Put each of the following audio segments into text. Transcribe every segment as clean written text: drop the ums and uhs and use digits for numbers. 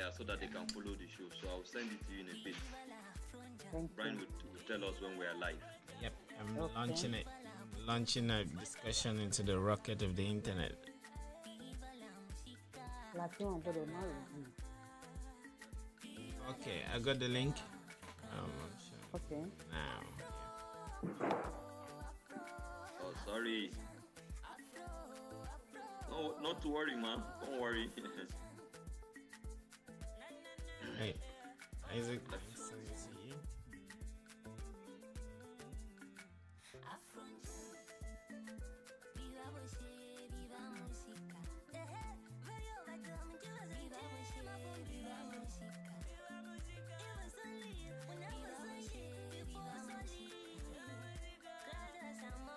yeah, so that they can follow the show. So I'll send it to you in a bit. Thank Brian you. will tell us when we are live. Yep, I'm Okay. launching it. I'm launching a discussion into the rocket of the internet. Lati wọn gbọ́dọ̀ má rò jù. Okay, I got the link. I'm sure Okay. now. Oh, sorry. No, not to worry, man. Don't worry. Hey, Isaac, nice to see you.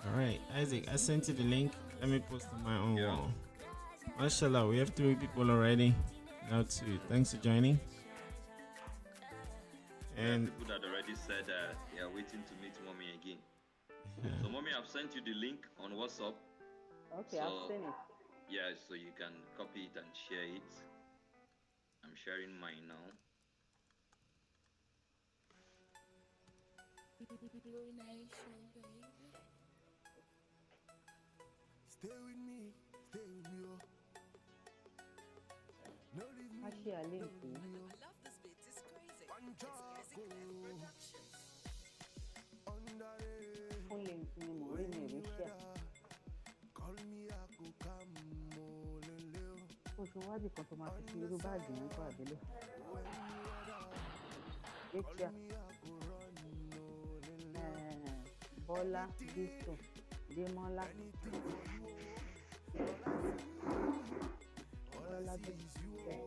All right, Isaac, I sent you the link. Let me post on my own wall. Mashallah, we have 3 people already. Now 2. Thanks for joining. And people that already said they are waiting to meet mommy again. Yeah. So mommy, I've sent you the link on WhatsApp. Okay, I've seen it. Yeah, so you can copy it and share it. I'm sharing mine now. Stay with me, oh. No leave me. Actually, I link you. I love this bit, it's crazy. It's Classic Production. Full link ni mo rí mi rí share. Call me, I go come Oṣù wájú kan tó máa fi sí irú báàgì yẹn kó àdélé. Etia. Bọ́lá, Bísọ̀, Démọ́lá. Bọ́lá Bísọ̀.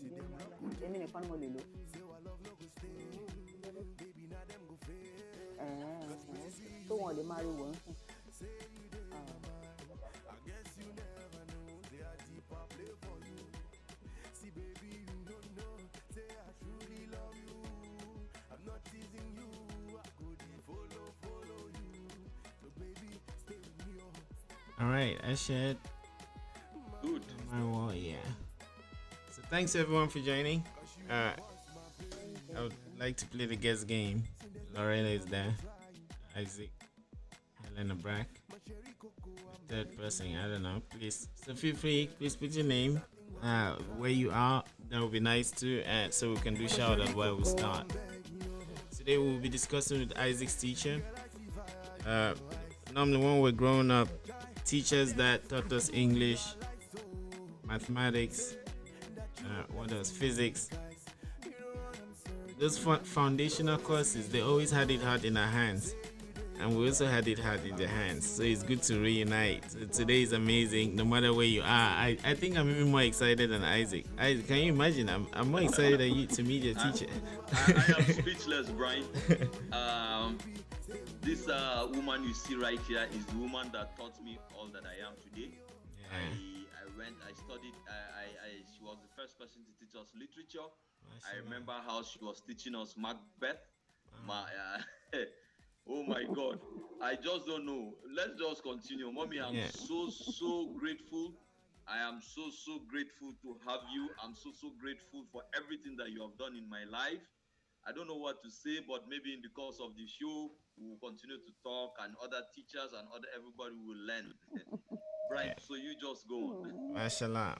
Démọ́lá. Èmi nìkan ni mo lè lò. Tó wọn lè máa rí wọ́n sùn. All right, I shared. Good. My wall, yeah. So thanks everyone for joining. I would like to play the guest game. Lorena is there. Isaac, Helena Brack. The third person, I don't know. Please, so feel free. Please put your name, where you are. That would be nice too, so we can do shout out while we start. Today we'll be discussing with Isaac's teacher. Normally when we're growing up, teachers that taught us English, mathematics, what else, physics. Those foundational courses, they always had it hard in our hands, and we also had it hard in their hands. So it's good to reunite. So today is amazing, no matter where you are. I think I'm even more excited than Isaac. Can you imagine? I'm more excited than you to meet your teacher. I am speechless, Brian. This woman you see right here is the woman that taught me all that I am today. Yeah. I studied, she was the first person to teach us literature. I remember how she was teaching us Macbeth. Oh my God. I just don't know. Let's just continue. Mommy, I'm so grateful. I am so grateful to have you. I'm so grateful for everything that you have done in my life. I don't know what to say, but maybe in the course of the show, we'll continue to talk, and other teachers and everybody will learn. Brian, so you just go on. Mashallah.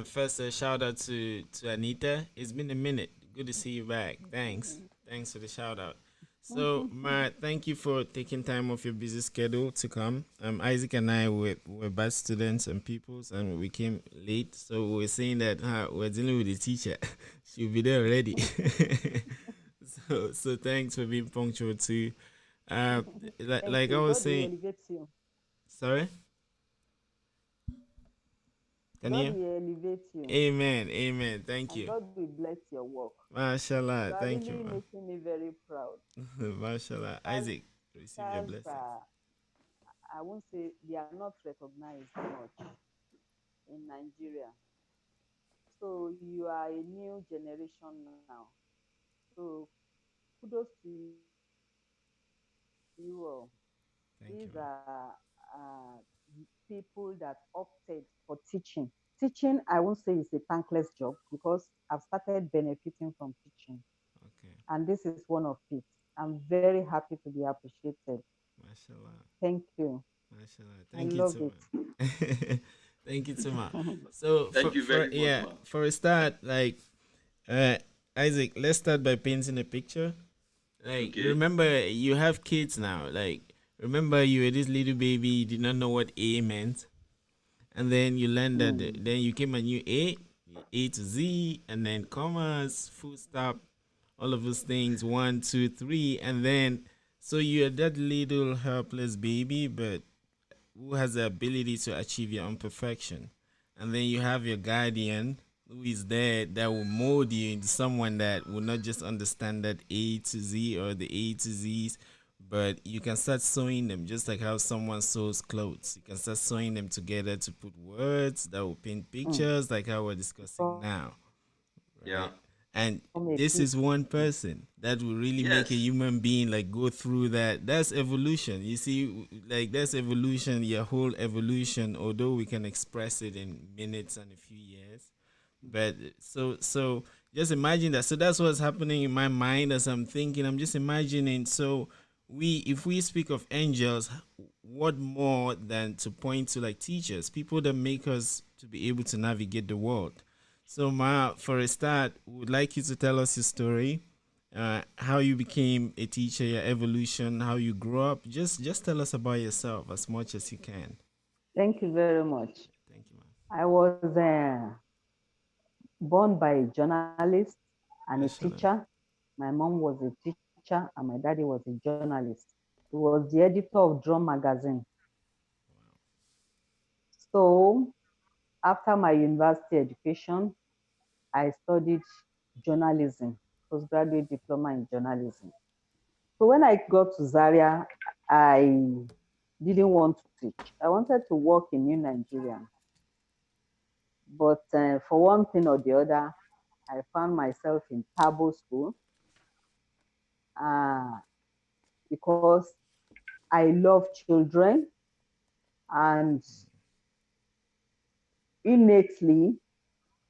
First, a shout out to Anita. It's been a minute. Good to see you back. Thanks for the shout out. So, Matt, thank you for taking time off your busy schedule to come. Isaac and I were bad students and pupils, and we came late. So we're saying that we're dealing with the teacher. She'll be there already. so thanks for being punctual too. Like I was saying. Sorry. Can God will elevate you. Amen. Thank you. God will bless your work. Mashallah. Thank you. Really making me very proud. Mashallah. Isaac, receive your blessings. I won't say they are not recognized much in Nigeria. So you are a new generation now. So kudos to you all. These are people that opted for teaching. Teaching, I won't say it's a thankless job because I've started benefiting from teaching, Okay. and this is one of it. I'm very happy to be appreciated. Mashallah. Thank you. Mashallah. I Thank you love so it. much. Thank you so much. So Thank you for very much, yeah, man. for a start, like uh Isaac, let's start by painting a picture. Like, Okay. remember you have kids now. Like, remember you were this little baby, you did not know what A meant, and then you learned that. Mm. Then you came and knew A to Z, and then commas, full stop, all of those things, one, two, three, and then so you're that little helpless baby, but who has the ability to achieve your own perfection. And then you have your guardian who is there that will mold you into someone that will not just understand that A to Z or the A to Z's, but you can start sewing them just like how someone sews clothes. You can start sewing them together to put words that will paint Mm. pictures like how we're discussing From now, Yeah. right? And a this piece. is one person that will really make a Yes. human being like go through that. That's evolution. You see, like that's evolution, your whole evolution, although we can express it in minutes and a few years. But so just imagine that. So that's what's happening in my mind as I'm thinking. I'm just imagining. So if we speak of angels, what more than to point to like teachers, people that make us to be able to navigate the world. So Ma, for a start, would like you to tell us your story, how you became a teacher, your evolution, how you grew up. Just tell us about yourself as much as you can. Thank you very much. Thank you, man. I was born by a journalist and a Mashallah. teacher. My mom was a teacher and my daddy was a journalist. He was the editor of Drum magazine. So after my university education, I studied journalism, postgraduate diploma in journalism. So when I got to Zaria, I didn't want to teach. I wanted to work in New Nigeria. But for one thing or the other, I found myself in Therbow School uh, because I love children and innately,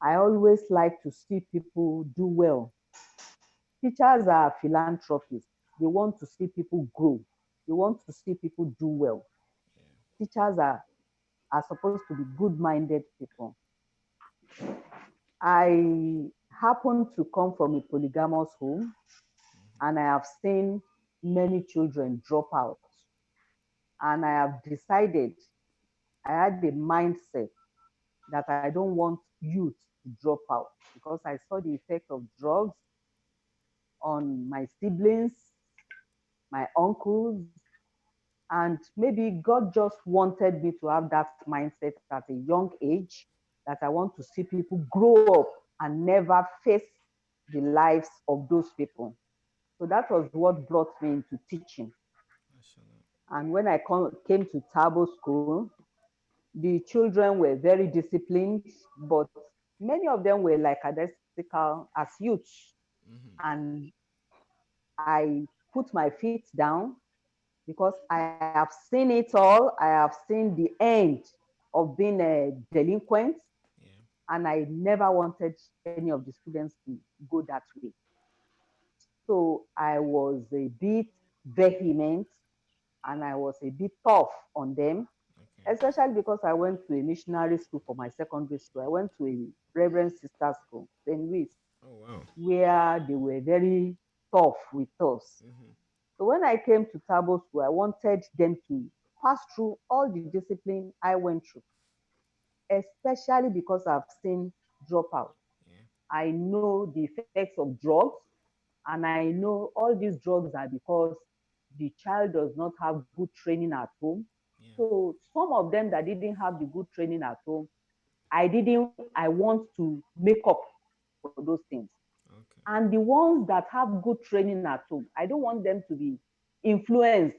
I always like to see people do well. Teachers are philanthropists. They want to see people grow. They want to see people do well. Teachers are supposed to be good-minded people. I happen to come from a polygamous home and I have seen many children drop out. And I have decided, I had the mindset that I don't want youth to drop out because I saw the effect of drugs on my siblings, my uncles, and maybe God just wanted me to have that mindset at a young age that I want to see people grow up and never face the lives of those people. So that was what brought me into teaching. Mashallah. And when I came to Tabo School, the children were very disciplined, but many of them were like identical as youths. Mm-hmm. And I put my feet down because I have seen it all. I have seen the end of being a delinquent, Yeah. and I never wanted any of the students to go that way. So I was a bit vehement and I was a bit tough on them, Okay. especially because I went to a missionary school for my secondary school. I went to a Reverend Sister School, St. Louis, Oh wow. where they were very tough with us. Mm-hmm. So when I came to Tabo School, I wanted them to pass through all the discipline I went through, especially because I've seen dropout. Yeah. I know the effects of drugs, and I know all these drugs are because the child does not have good training at home. Yeah. So some of them that didn't have the good training at home, I want to make up for those things. Okay. And the ones that have good training at home, I don't want them to be influenced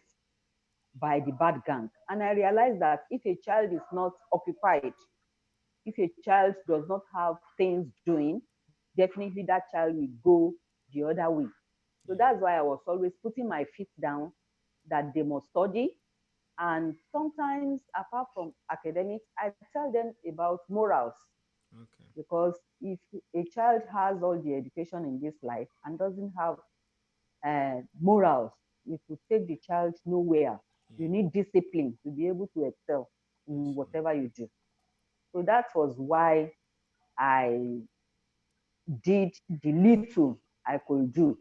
by the bad gang. And I realized that if a child is not occupied, if a child does not have things doing, definitely that child will go the other way. So Yeah. that's why I was always putting my feet down that they must study. And sometimes, apart from academics, I tell them about morals. Okay. Because if a child has all the education in this life and doesn't have morals, it will take the child nowhere. You Yeah. need discipline to be able to excel in That's right. whatever you do. So that was why I did the little I could do.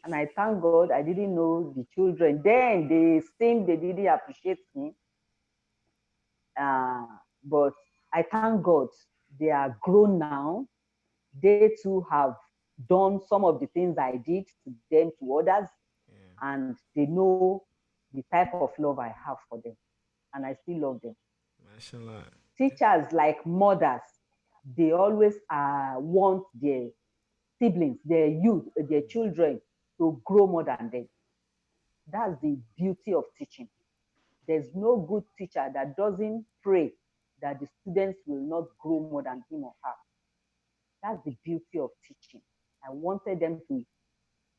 And I thank God I didn't know the children. Then they seemed they didn't appreciate me. Uh, but I thank God they are grown now. They too have done some of the things I did to them, to others, Yeah. and they know the type of love I have for them. And I still love them. Mashallah. Teachers, like mothers, they always want their siblings, their youth, their children to grow more than them. That's the beauty of teaching. There's no good teacher that doesn't pray that the students will not grow more than him or her. That's the beauty of teaching. I wanted them to,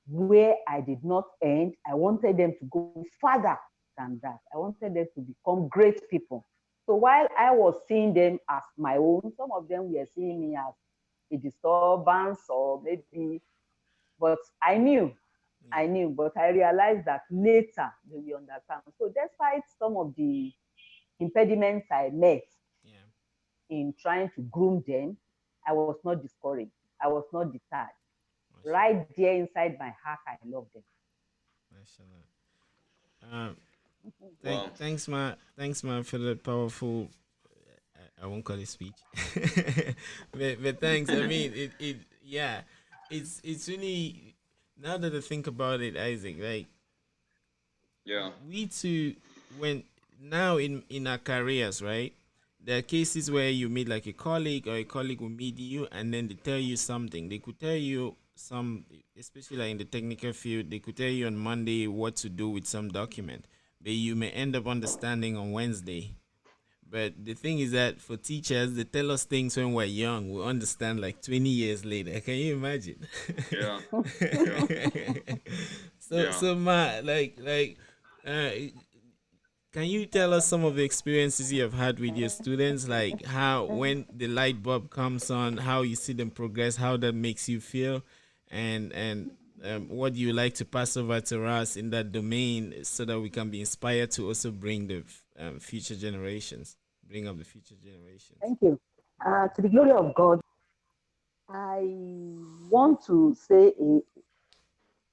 where I did not end, I wanted them to go further than that. I wanted them to become great people. So while I was seeing them as my own, some of them were seeing me as a disturbance or maybe, but I Yeah. knew, but I realized that later they will understand. So despite some of the impediments I met Yeah. in trying to groom them, I was not discouraged. I was not deterred. Mashallah. Right there inside my heart, I love them. Mashallah. Um, Wow. thanks, man, for the powerful. I won't call it speech, but thanks. I mean, yeah, it's really, now that I think about it, Isaac, like Yeah. we too, when now in our careers, right? There are cases where you meet like a colleague, or a colleague will meet you and then they tell you something. They could tell you some, especially like in the technical field, they could tell you on Monday what to do with some document, but you may end up understanding on Wednesday. But the thing is that for teachers, they tell us things when we're young. We understand like 20 years later. Can you imagine? Yeah. Yeah. Yeah. So ma, uh, can you tell us some of the experiences you have had with your students? Like how, when the light bulb comes on, how you see them progress, how that makes you feel, and what do you like to pass over to us in that domain, so that we can be inspired to also bring the future generations, bring up the future generations. Thank you. To the glory of God, I want to say,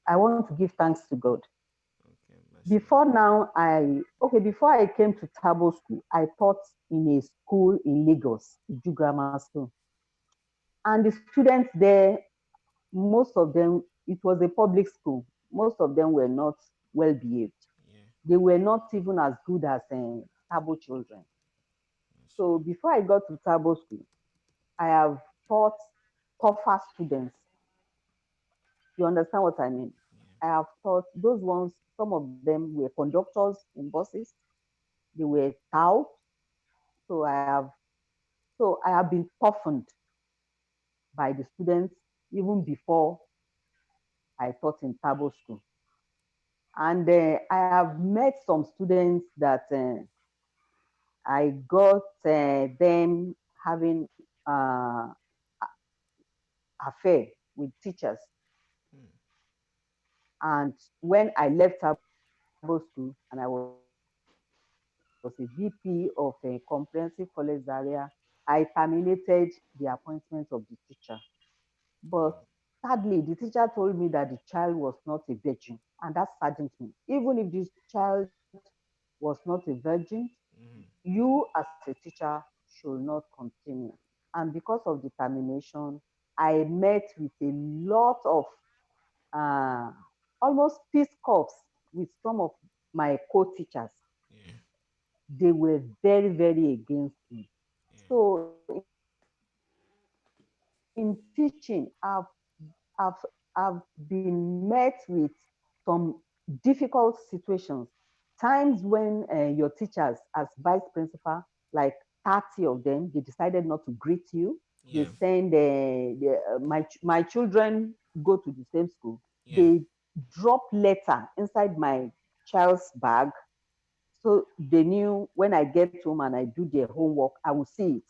I want to give thanks to God. Okay, Before mashallah. now, before I came to Therbow School, I taught in a school in Lagos, Iju Grammar School. And the students there, most of them, it was a public school. Most of them were not well behaved. Yeah, They were not even as good as Therbow children. So mashallah. before I got to Therbow School, I have taught tougher students. You understand what I mean? Yeah, I have taught those ones, some of them were conductors in buses, they were tout. So I have been toughened by the students even before I taught in Tabo School. And I have met some students that I got them having affair with teachers. hmm. And when I left Tabo School and I was a VP of a comprehensive college area, I terminated the appointment of the teacher. But sadly, the teacher told me that the child was not a virgin, and that saddened me. Even if this child was not a virgin, you as a Hmm. teacher should not continue. And because of the termination, I met with a lot of uh, almost peace corps with some of my co-teachers. Yeah, They were very, very against me. yeah, So in teaching, I've been met with some difficult situations. Times when your teachers, as vice principal, like 30 of them, they decided not to greet you. They yeah, send my children go to the same school. yeah, They drop letter inside my child's bag, so they knew when I get home and I do their homework, I will see it.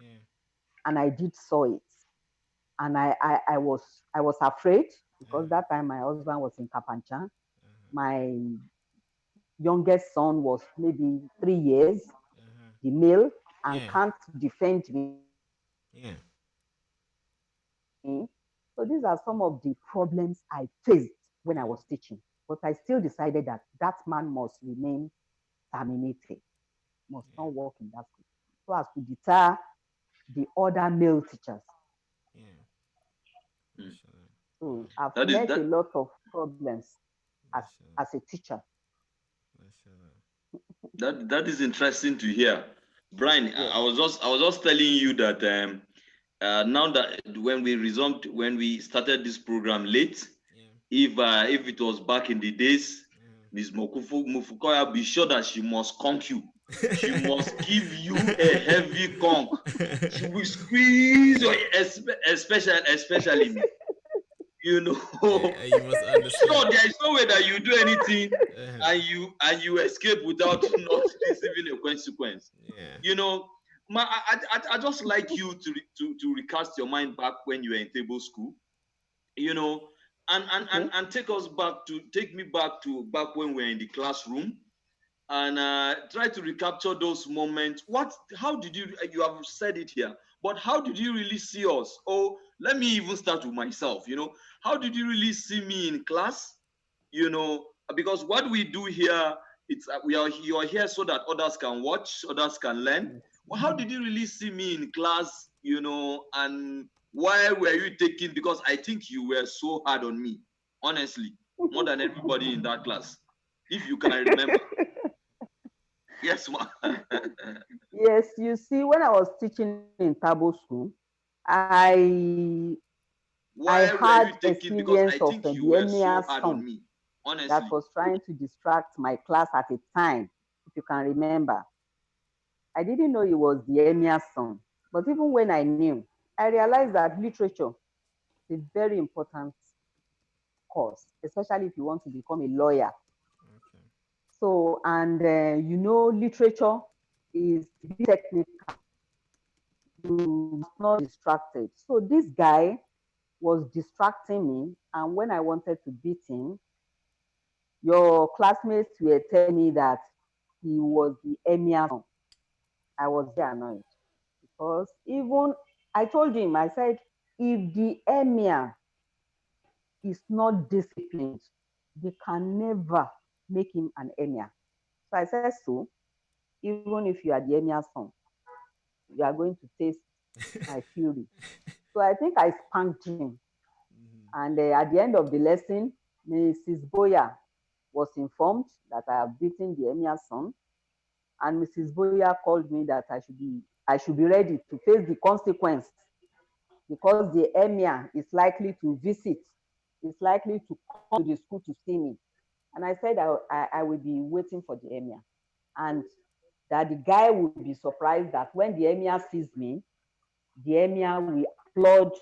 yeah, and I did saw it. And I was afraid because that time my husband was in Kapanchan. My youngest son was maybe 3 years, the male, and Yeah. can't defend me. Yeah. So these are some of the problems I faced when I was teaching. But I still decided that that man must remain terminated, must Yeah. not work in that school, so as to deter the other male teachers. Yeah. Mm. Mashallah. So I've That is met a that lot of problems Mashallah. as a teacher. Mashallah. that is interesting to hear. Brian, Yes. I was just telling you that now that when we started this program late, Yeah. if it was back in the days, Miss Mufukoya, be sure that she must conk you. She must give you a heavy conk. She will squeeze your, especially me. You know, Yeah, you must understand. sure, there is no way that you do anything Uh-huh. and you escape without not receiving a consequence. Yeah. You know, I just like you to recast your mind back when you were in table school. You know, Okay. and take me back to back when we were in the classroom and try to recapture those moments. How did you have said it here, but how did you really see us? Oh, let me even start with myself. How did you really see me in class? Because what we do here, it's you are here so that others can watch, others can learn. Yes. Well, how did you really see me in class? And why were you taking? Because I think you were so hard on me, honestly, more than everybody in that class, if you can remember. Yes, ma. Yes, you see, when I was teaching in Tabo School, I I Why were had you taking? Because experience I of think you the were EMEA so hard on son me, that honestly. was trying to distract my class at a time, if you can remember. I didn't know it was the EMEA son, but even when I knew, I realized that literature is a very important course, especially if you want to become a lawyer. Okay. So, and literature is a bit technical. You must not be distracted. So this guy was distracting me, and when I wanted to beat him, your classmates were telling me that he was the emir son. I was very annoyed because even I told him, I said, if the emir is not disciplined, they can never make him an emir. So I said, so even if you are the emir's son, you are going to taste my fury. So I think I spanked him. And at the end of the lesson, Mrs. Boya was informed that I have beaten the emir's son. And Mrs. Boya called me that I should be ready to face the consequence because the emir is likely to visit, is likely to come to the school to see me. And I said I will be waiting for the emir. And that the guy will be surprised that when the emir sees me, the emir will applaud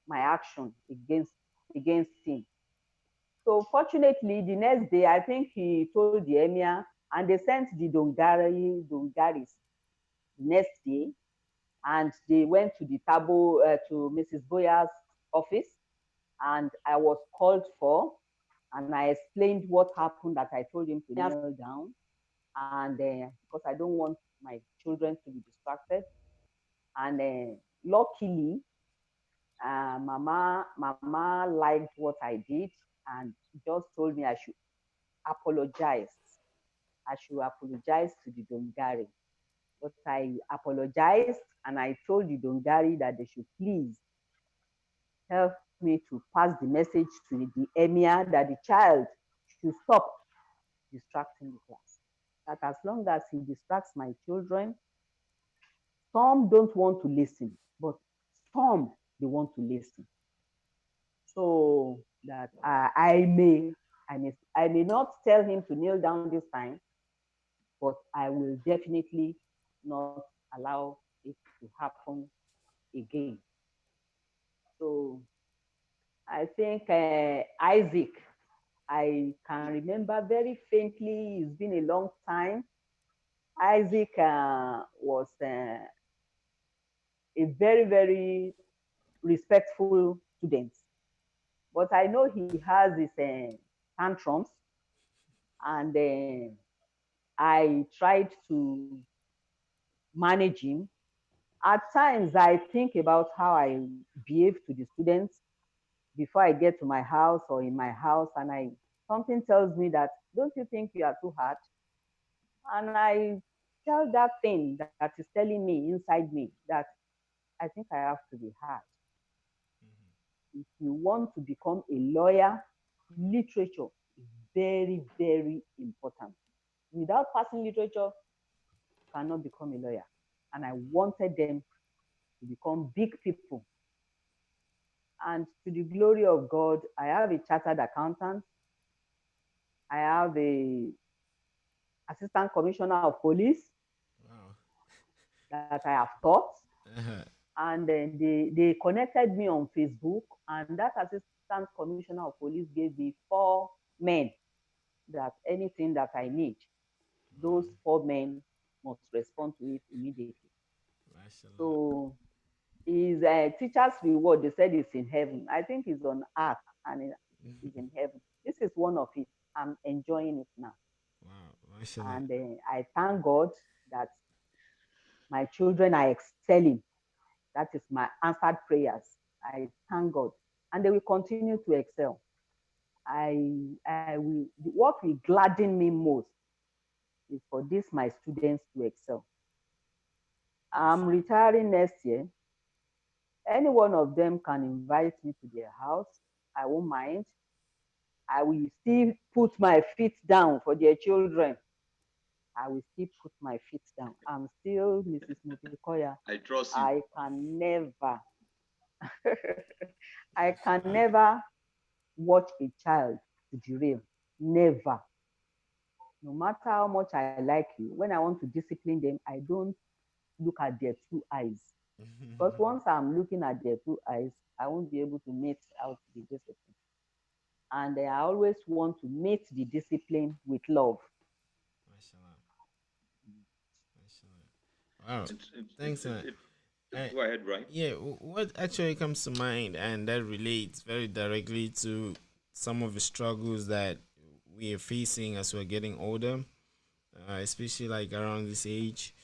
my action against him. So fortunately, the next day, I think he told the emir, and they sent the Dongaris the next day, and they went to the to Mrs. Boya's office, and I was called for, and I explained what happened. That I told him to kneel down, and because I don't want my children to be distracted, and luckily mama liked what I did and just told me I should apologize. I should apologize to the Dongari. But I apologized and I told the Dongari that they should please help me to pass the message to the emir that the child should stop distracting the class. That as long as he distracts my children, some don't want to listen, but some they want to listen. So that I may not tell him to kneel down this time, but I will definitely not allow it to happen again. So I think Isaac, I can remember very faintly. It's been a long time. Isaac was a very, very respectful student. But I know he has his tantrums, and I tried to manage him. At times, I think about how I behave to the students before I get to my house or in my house, and I something tells me that don't you think you are too hard? And I tell that thing that is telling me inside me that I think I have to be hard. If you want to become a lawyer, literature is very, very important. Without passing literature, you cannot become a lawyer. And I wanted them to become big people. And to the glory of God, I have a chartered accountant. I have a assistant commissioner of police Wow. that I have taught. Uh-huh. And then they connected me on Facebook, and that assistant commissioner of police gave me 4 men that anything that I need, those 4 men must respond to it immediately. Mashallah. So his teacher's reward, they said it's in heaven. I think it's on earth and it's in heaven. This is one of it. I'm enjoying it now. Wow. Mashallah. And I thank God that my children are excelling. That is my answered prayers. I thank God. And they will continue to excel. I will, what will gladden me most is for this, my students to excel. I'm retiring next year. Any one of them can invite me to their house. I won't mind. I will still put my feet down for their children. I will still put my feet down. I'm still Mrs. Mofikoya. I trust you. I can never, I can never watch a child to derail. Never. No matter how much I like you, when I want to discipline them, I don't look at their two eyes. Because once I'm looking at their two eyes, I won't be able to mate out the discipline. And I always want to mate the discipline with love. Mashallah. Mashallah. Wow. It, Thanks, it, man. it, Uh, go ahead, right? yeah, what actually comes to mind, and that relates very directly to some of the struggles that we are facing as we're getting older, especially like around this age,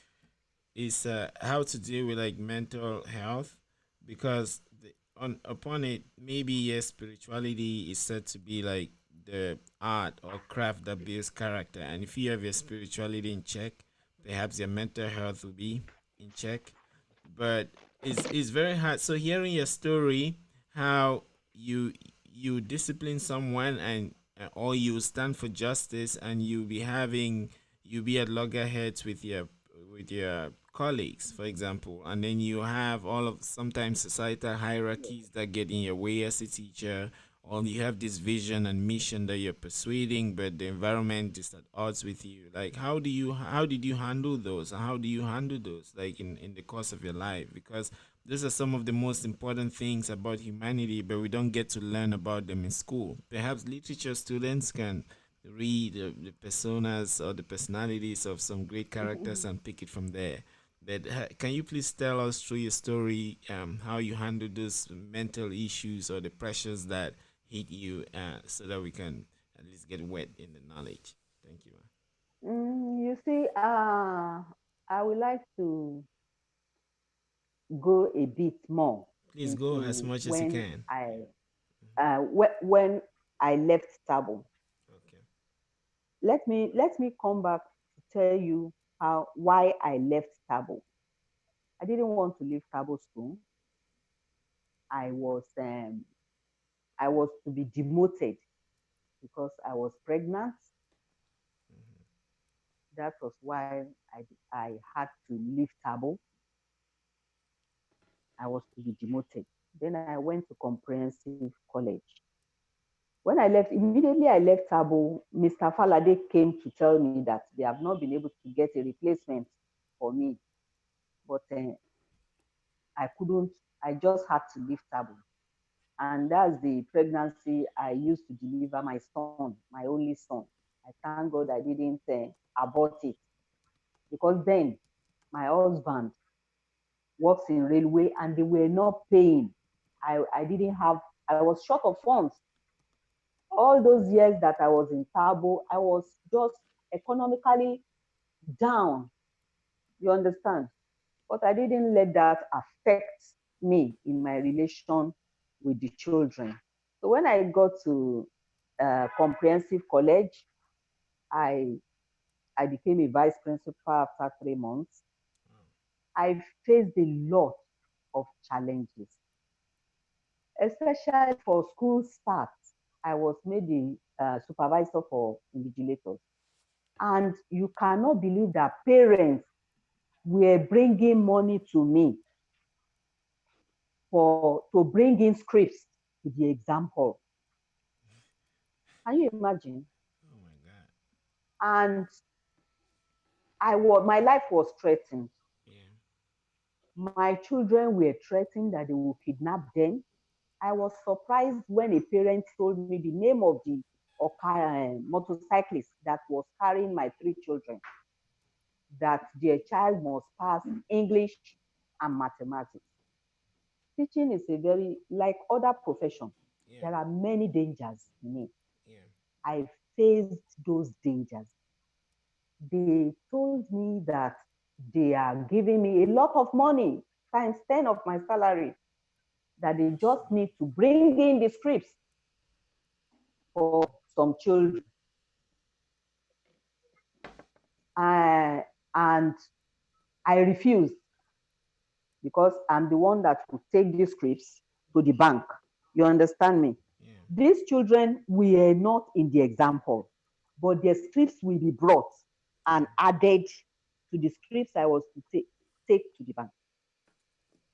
is how to deal with like mental health, because on upon it, maybe yes, spirituality is said to be like the art or craft that builds character, and if you have your spirituality in check, perhaps your mental health will be in check. But it's very hard. So hearing your story, how you you discipline someone, and or you stand for justice, and you be at loggerheads with your colleagues, for example, and then you have all of sometimes societal hierarchies that get in your way as a teacher, or you have this vision and mission that you're persuading, but the environment is at odds with you. Like, how did you handle those, and how do you handle those, like in the course of your life? Because these are some of the most important things about humanity, but we don't get to learn about them in school. Perhaps literature students can read the personas or the personalities of some great characters and pick it from there. But can you please tell us through your story, how you handle those mental issues or the pressures that hit you, so that we can at least get wet in the knowledge? Thank you. You see, I would like to go a bit more Please go as into much as you when can. when I left Tabo. Okay. Let me come back to tell you how why I left Tabo. I didn't want to leave Tabo School. I was I was to be demoted because I was pregnant. That was why I had to leave Tabo. I was to be demoted. Then I went to comprehensive college. When I left, immediately I left Tabo, Mr. Falade came to tell me that they have not been able to get a replacement for me. But I couldn't, I just had to leave Tabo. And that's the pregnancy I used to deliver my son, my only son. I thank God I didn't abort it, because then my husband works in railway, and they were not paying. I didn't have, I was short of funds. All those years that I was in Therbow, I was just economically down. You understand? But I didn't let that affect me in my relation with the children. So when I got to comprehensive college, I I became a vice principal after 3 months. I faced a lot of challenges, especially for school start. I was made the supervisor for invigilators. And you cannot believe that parents were bringing money to me for to bring in scripts to the example. Can you imagine? Oh my God. And my life was threatened. Yeah. My children were threatened that they will kidnap them. I was surprised when a parent told me the name of the motorcyclist that was carrying my three children, that their child must pass English and mathematics. Teaching is a very, like other professions, Yeah. there are many dangers in it. Yeah. I faced those dangers. They told me that they are giving me a lot of money, times 10 of my salary, that they just Mashallah. need to bring in the scripts for some children. And I refused because I'm the one that will take these scripts to the bank. You understand me? Yeah. These children were not in the example, but their scripts will be brought and Yeah. added to the scripts I was to take to the bank.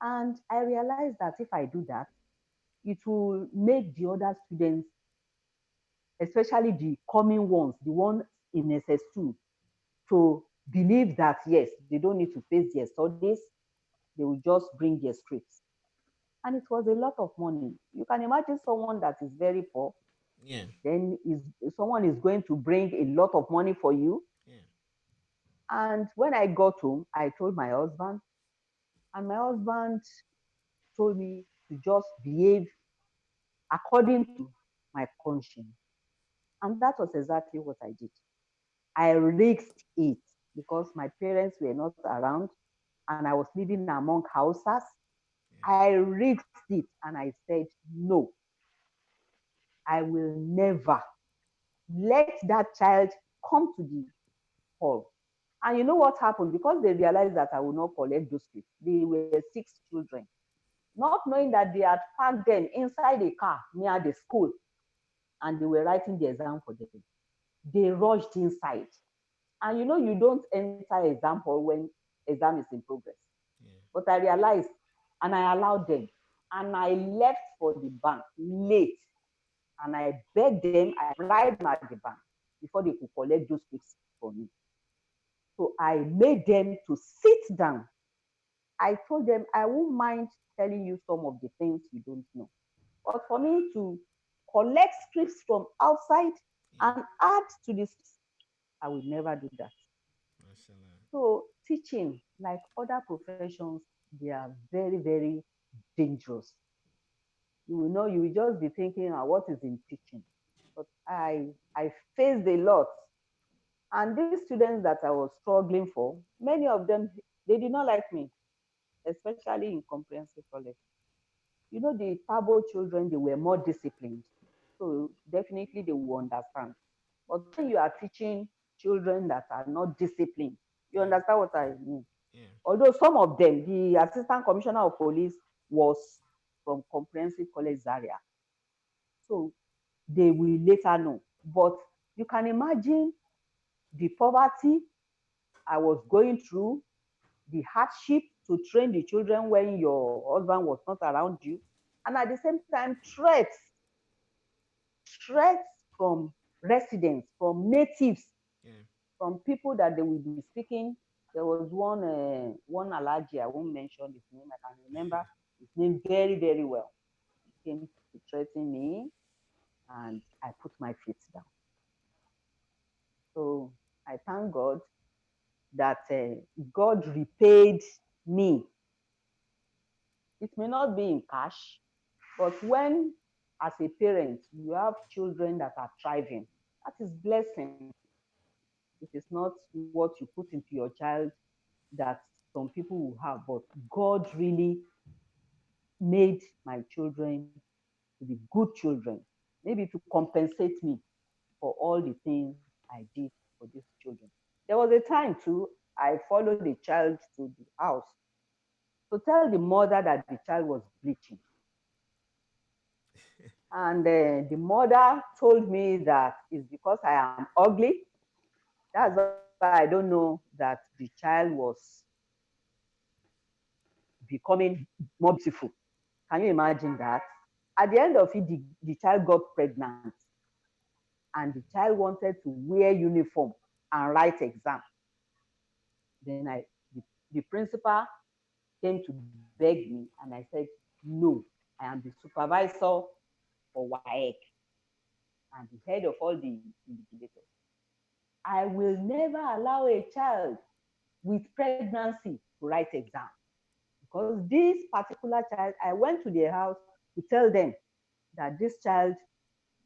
And I realized that if I do that, it will make the other students, especially the coming ones, the ones in SS2, to believe that yes, they don't need to face their studies, they will just bring their scripts. And it was a lot of money. You can imagine someone that is very poor, Yeah. then someone is going to bring a lot of money for you. Yeah. And when I got home, I told my husband, and my husband told me to just behave according to my conscience. And that was exactly what I did. I risked it because my parents were not around and I was living among houses. Yeah. I risked it and I said, no, I will never let that child come to the hall. And you know what happened? Because they realized that I would not collect those kids. They were 6 children, not knowing that they had packed them inside a car near the school and they were writing the exam for them. They rushed inside. And you know, you don't enter exam hall when exam is in progress. Yeah. But I realized and I allowed them. And I left for the bank late. And I begged them, I bribed them at the bank before they could collect those kids for me. So I made them to sit down. I told them I won't mind telling you some of the things you don't know. But for me to collect scripts from outside Yeah. and add to the scripts, I will never do that. Mashallah. So teaching, like other professions, they are very, very dangerous. You will know, you will just be thinking, what is in teaching? But I faced a lot. And these students that I was struggling for, many of them, they did not like me, especially in comprehensive college. You know, the Tabo children, they were more disciplined. So definitely they will understand. But when you are teaching children that are not disciplined, you Yeah. understand what I mean. Yeah. Although some of them, the assistant commissioner of police was from comprehensive college Zaria. So they will later know. But you can imagine the poverty I was going through, the hardship to train the children when your husband was not around you, and at the same time, threats from residents, from natives, Yeah. from people that they will be speaking. There was one Alaji, I won't mention his name, I can remember his name very, very well. He came to threaten me, and I put my feet down. So I thank God that God repaid me It may not be in cash, but when, as a parent, you have children that are thriving, that is blessing. It is not what you put into your child that some people will have, but God really made my children to be good children, maybe to compensate me for all the things I did for these children. There was a time too, I followed the child to the house to tell the mother that the child was bleaching. And the mother told me that it's because I am ugly. That's why I don't know that the child was becoming more beautiful. Can you imagine that? At the end of it, the child got pregnant and the child wanted to wear uniform and write exam. Then the principal came to beg me and I said, no, I am the supervisor for WAEC and the head of all the invigilators. I will never allow a child with pregnancy to write exam. Because this particular child, I went to their house to tell them that this child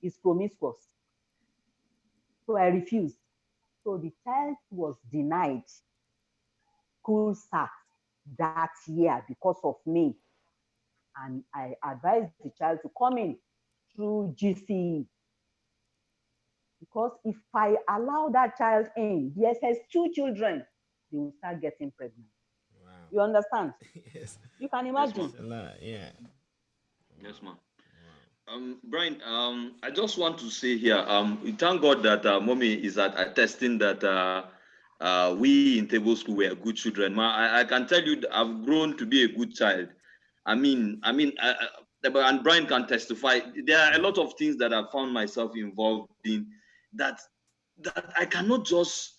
is promiscuous. So I refused. So the child was denied school start that year because of me. And I advised the child to come in through GCE. Because if I allow that child in, the SS2 children, they will start getting pregnant. Wow. You understand? Yes. You can Yes, imagine. ma'am. It's a lot. Yeah. Yes, ma'am. Wow. Brian, I just want to say here, we thank God that mommy is attesting that we in table school were good children. I can tell you that I've grown to be a good child. And Brian can testify. There are a lot of things that I've found myself involved in that that I cannot just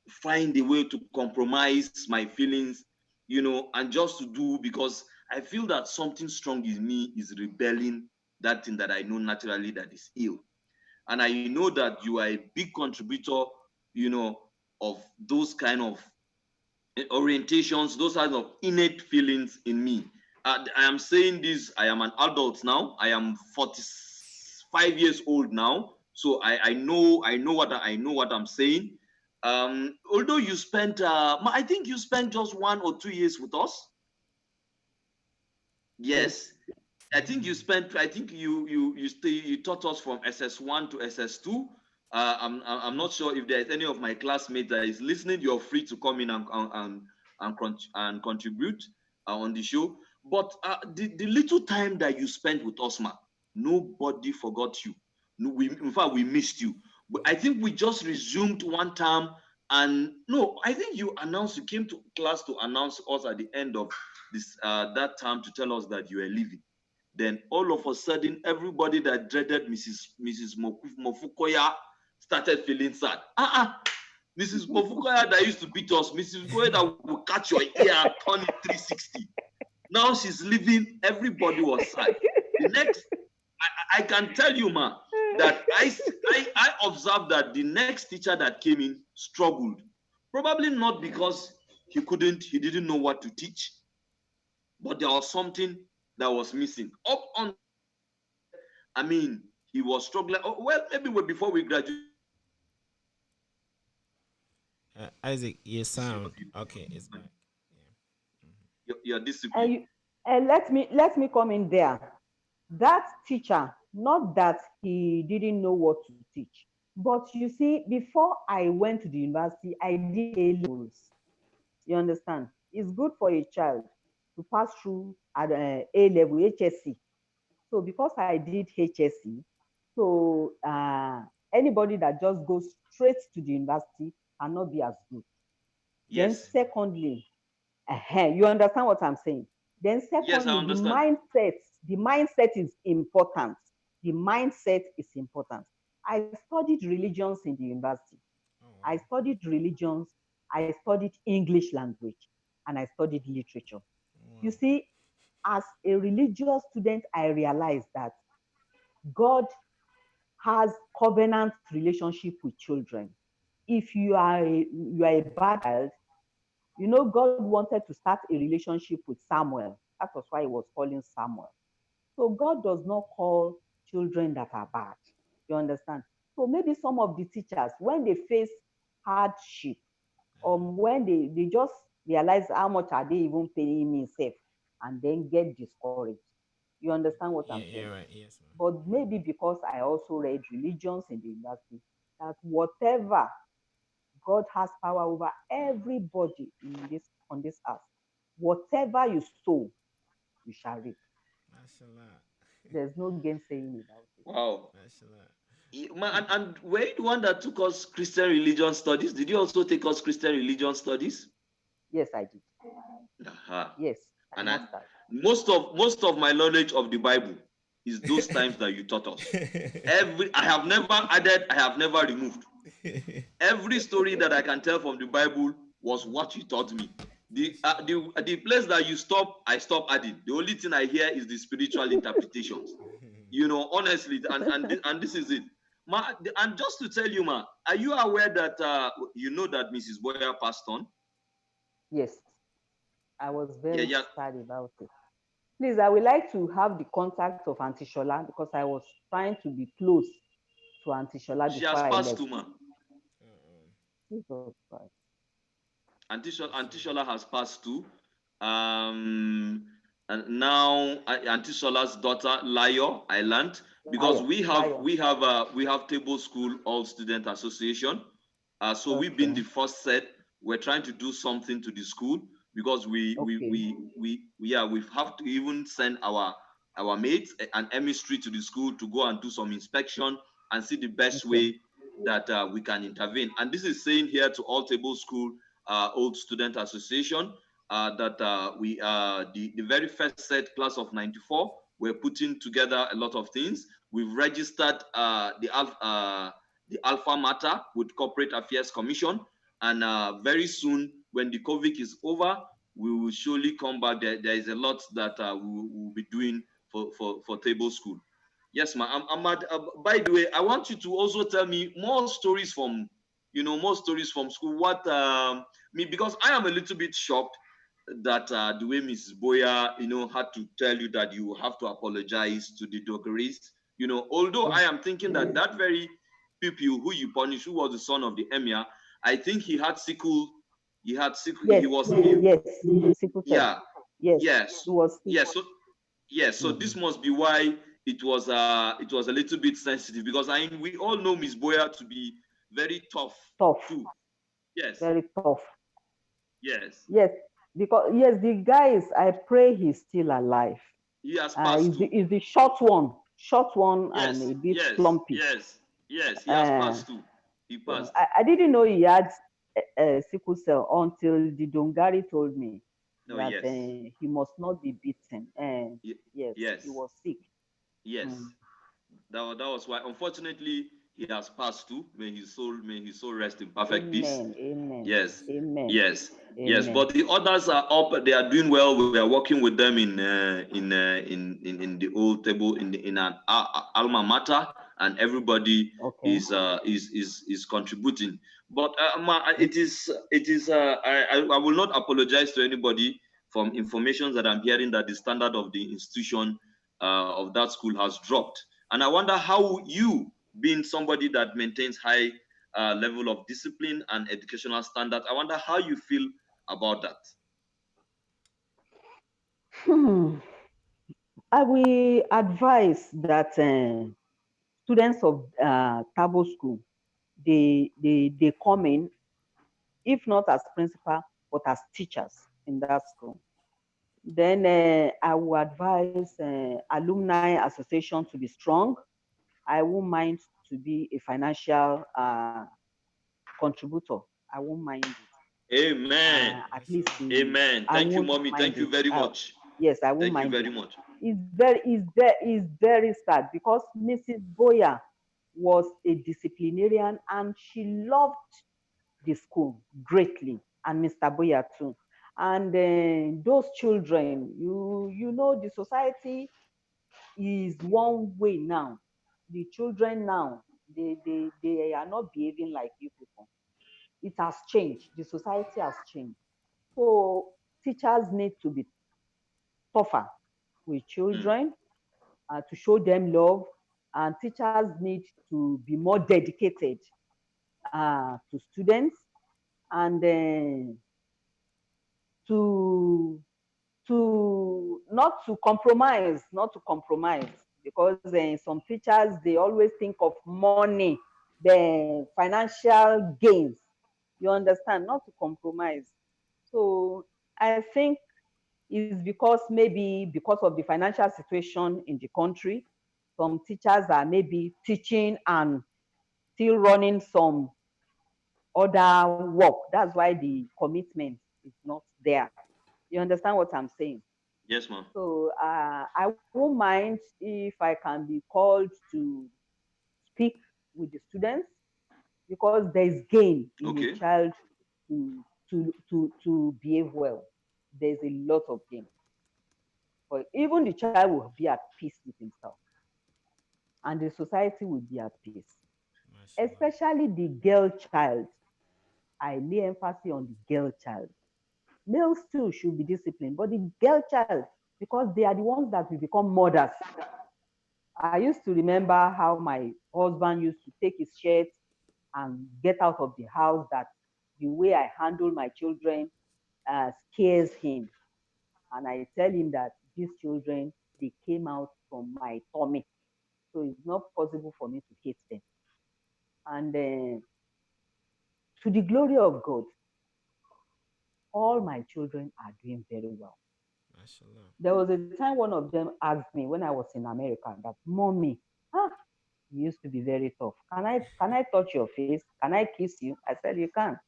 find a way to compromise my feelings, and just to do because I feel that something strong in me is rebelling that thing that I know naturally that is ill. And I know that you are a big contributor, of those kind of orientations, those kinds of innate feelings in me. I am saying this, I am an adult now. I am 45 years old now. So I know what I'm saying. Although you spent, I think you spent just 1 or 2 years with us. Yes. Yes, I think you spent. I think you taught us from SS1 to SS2. I'm not sure if there's any of my classmates that is listening. You're free to come in and contribute on the show. But the little time that you spent with Osman, nobody forgot you. No, in fact, we missed you. But I think we just resumed one term, and no, I think you came to class to announce us at the end of this that term to tell us that you were leaving. Then all of a sudden, everybody that dreaded Mrs. Mofukoya started feeling sad. Mrs. Mofukoya that used to beat us, Mrs. Mofukoya that will catch your ear and turn it 360. Now she's leaving, everybody was sad. The next, I can tell you, ma, that I observed that the next teacher that came in struggled. Probably not because he didn't know what to teach, but there was something that was missing. Up on, he was struggling. Oh, well, maybe before we graduate, Isaac, your this sound. Okay, it's back. your And, discipline. you, and let me come in there. That teacher, not that he didn't know what to teach, but you see, before I went to the university, I did A levels. You understand? It's good for a child to pass through at A level, HSC. So because I did HSC, so anybody that just goes straight to the university cannot be as good. Then Yes. secondly, you understand what I'm saying? Then Yes, I secondly, understand. the mindset is important. The mindset is important. I studied religions in the university. Oh I wow. studied religions, I studied English language, and I studied literature. Oh, wow. You see, as a religious student, I realized that God has covenant relationship with children. If you are a bad child, God wanted to start a relationship with Samuel. That was why he was calling Samuel. So God does not call children that are bad. You understand? So maybe some of the teachers, when they face hardship, when they just realize how much are they even paying me safe, and then get discouraged. You understand what I'm Yeah, saying? right. Yes, ma'am. But maybe because I also read religions in the university, that whatever God has power over everybody in this on this earth. Whatever you sow, you shall reap. Mashallah. There's no gainsaying about it. Wow. Mashallah. And were you the one that took us Christian religion studies? Did you also take us Christian religion studies? Yes, I did. Uh-huh. Yes, I And mastered. most of my knowledge of the Bible is those times that you taught us. I have never added, I have never removed. Every story that I can tell from the Bible was what you taught me. The place that you stop, I stop adding. The only thing I hear is the spiritual interpretations. Honestly, and this is it. Ma, and just to tell you, ma, are you aware that you know that Mrs. Boyer passed on? Yes, I was Yeah, very yeah. sad about it. Please, I would like to have the contact of Auntie Shola because I was trying to be close to Auntie Shola She before has I passed left. too, ma. Jesus Christ. Auntie Shola has passed too. And now Auntie Shola's daughter Layo, I learned because Lion, lion. we have Table School All Student Association. So we've been Okay, the first set. We're trying to do something to the school because okay, we have to even send our mates and chemistry to the school to go and do some inspection and see the best okay, way that we can intervene. And this is saying here to All Table School Old Student Association that the very first set class of 94, we're putting together a lot of things. We've registered the Alpha Matter with Corporate Affairs Commission, and very soon when the COVID is over, we will surely come back. There is a lot that we will be doing for Table School. Yes, ma'am. By the way, I want you to also tell me more stories from, more stories from school. What me, because I am a little bit shocked that the way Mrs. Boya, had to tell you that you have to apologize to the Doggeries. Although I am thinking that that very pupil who you punished, who was the son of the emir, I think he had sickle. He had sickle. yes, He was, yes. Sickle cell. yeah, Yes, yes, it was sick. yes. So yes, so this Mhm. must be why it was a little bit sensitive because we all know Miss Boya to be very tough Tough, too. Yes, very tough. yes. Yes, because yes, the guy is. I pray he's still alive. He has passed Is the too. is the short one, and Yes, a bit yes, slumpy. yes, yes. He has Uh, passed too. He passed. I didn't know he had sickle cell until the Dongari told me No, that yes. he must not be beaten. Yes, he Yes, was sick. yes. Mm. That was why. Unfortunately, he has passed too. May his soul rest in perfect peace. Amen, amen, Yes, amen, yes, yes. amen. But the others are up. They are doing well. We are working with them in the old table in an alma mater, and everybody Okay, is contributing. But okay. I will not apologize to anybody from information that I'm hearing that the standard of the institution of that school has dropped, and I wonder how you, being somebody that maintains high level of discipline and educational standards. I wonder how you feel about that. Hmm. I will advise that students of Tabo School, they come in, if not as principal, but as teachers in that school. Then I will advise alumni association to be strong. I won't mind to be a financial contributor. I won't mind it. Amen. At least Amen. I Thank you, won't mommy. mind Thank you it. very much. Yes, I won't Thank you mind it. very much. It's very sad because Mrs. was a disciplinarian and she loved the school greatly, and Mr. Boya too. And those children, you know, the society is one way now. The children now, they are not behaving like you people. It has changed. The society has changed. So teachers need to be suffer with children, to show them love, and teachers need to be more dedicated to students, and to not to compromise, because some teachers, they always think of money, the financial gains. You understand? Not to compromise. So I think it's because, maybe because of the financial situation in the country, some teachers are maybe teaching and still running some other work. That's why the commitment is not there. You understand what I'm saying? Yes, ma'am. So I won't mind if I can be called to speak with the students, because there is gain in a Okay. child to behave well. There's a lot of gain. But even the child will be at peace with himself, and the society will be at peace. Mashallah. Especially the girl child. I lay emphasis on the girl child. Males too should be disciplined, but the girl child, because they are the ones that will become mothers. I used to remember how my husband used to take his shirt and get out of the house, that the way I handle my children scares him. And I tell him that these children, they came out from my tummy. So it's not possible for me to hate them. And to the glory of God, all my children are doing very well. Mashallah. There was a time one of them asked me when I was in America that, Mommy, ah, you used to be very tough. Can I touch your face? Can I kiss you? I said, you can.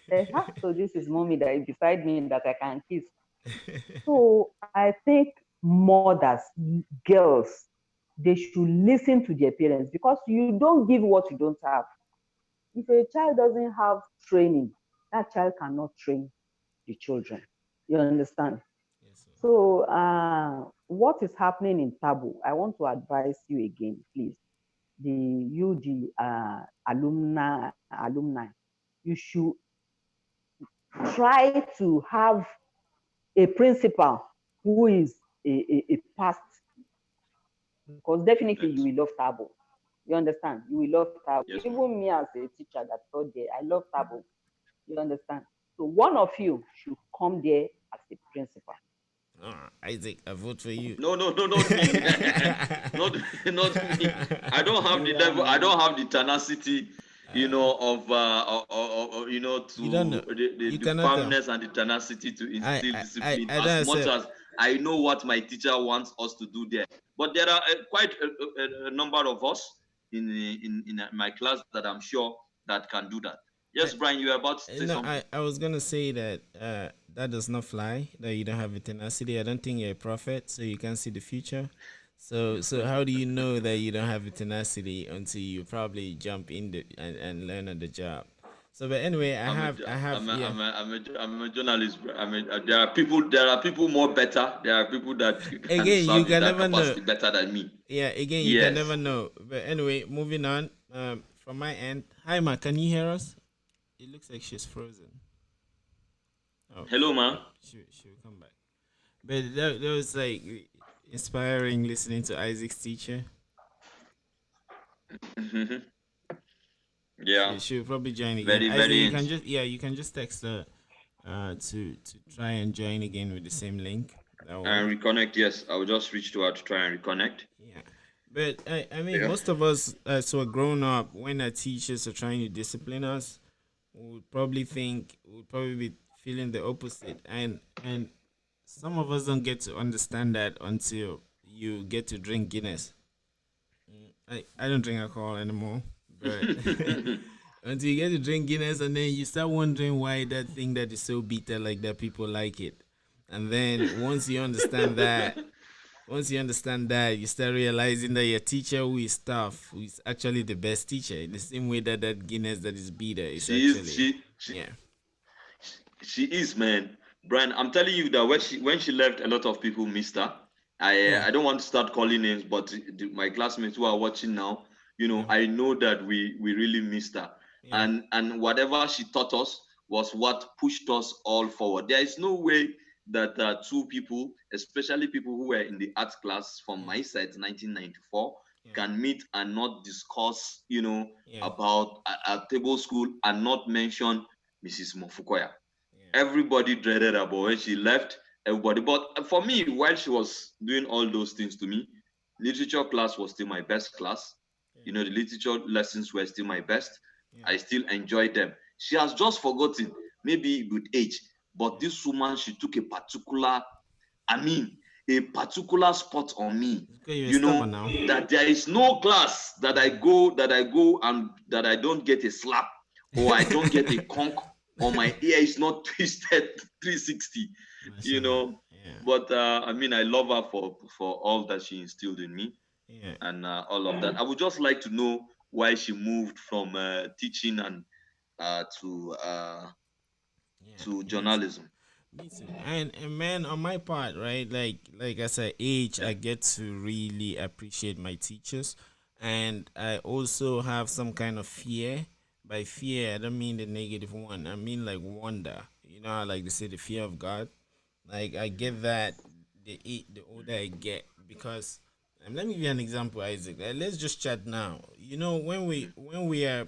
Say, so this is mommy that is beside me that I can kiss. So I think mothers, girls, they should listen to their parents, because you don't give what you don't have. If a child doesn't have training, that child cannot train the children. You understand? Yes, sir. So, what is happening in Therbow? I want to advise you again, please. The alumni, you should try to have a principal who is a past, because definitely you Yes. will love Therbow. You understand? You will love Therbow. Yes, ma'am. Even me as a teacher that taught there, I love Therbow. You understand? So one of you should come there as a principal. Isaac, I vote for you. No, no, no, not me. not not me. I don't have the level. I don't have the tenacity, You don't know. to You the cannot tell. firmness and the tenacity to instill discipline I as don't much say. as I know what my teacher wants us to do there. But there are quite a number of us in my class that I'm sure that can do that. Yes, Brian, you were about to say No, something. I was gonna say that that does not fly. That you don't have a tenacity. I don't think you're a prophet, so you can't see the future. So how do you know that you don't have a tenacity until you probably jump in and learn on the job? So, but anyway, I I'm a, have yeah. I'm a journalist. There are people more better. There are people that can Again, you service can that never know. capacity better than me. Yeah, again, you can Yes. never know. But anyway, moving on. From my end, hi Ma, can you hear us? It looks like she's frozen. Oh, Hello, man. she'll come back. But that was like inspiring listening to Isaac's teacher. Yeah. She'll probably join again. Very, Isaac, very. you can just text her to try and join again with the same link. That will And work. reconnect. Yes, I will just reach to her to try and reconnect. Yeah. But I mean, Yeah. most of us, as we're grown up, when our teachers are trying to discipline us, would probably be feeling the opposite, and some of us don't get to understand that until you get to drink Guinness. I don't drink alcohol anymore, but until you get to drink Guinness, and then you start wondering why that thing that is so bitter like that people like it, and then once you understand that, you start realizing that your teacher who is tough, who is actually the best teacher, in the same way that that Guinness that is bitter is she is actually, she yeah. she is, man. Brian, I'm telling you that when she left, a lot of people missed her. Yeah, I don't want to start calling names, but my classmates who are watching now, yeah, I know that we really missed her, yeah. and whatever she taught us was what pushed us all forward. There is no way that two people, especially people who were in the art class from Yeah. my side, 1994, Yeah. can meet and not discuss, Yeah. about a table school and not mention Mrs. Mofikoya. Yeah. Everybody dreaded her, but when she left, everybody. But for me, while she was doing all those things to me, literature class was still my best class. Yeah. The literature lessons were still my best. Yeah. I still enjoyed them. She has just forgotten, maybe with age, but Yeah. this woman, she took a particular, I mean, a particular spot on me. It's because you're stubborn now. That there is no class that I go and that I don't get a slap or I don't get a conk or my ear is not twisted 360. Mashallah. Yeah. But I mean, I love her for all that she instilled in me Yeah. and all of that. I would just like to know why she moved from teaching and Yeah. to Me too. journalism. Me too. And man, on my part, right? Like as I age, Yeah. I get to really appreciate my teachers, and I also have some kind of fear. By fear, I don't mean the negative one. I mean like wonder. You know, how like they say the fear of God. Like I get that the older I get because. Let me give you an example, Isaac. Let's just chat now. You know, when we are.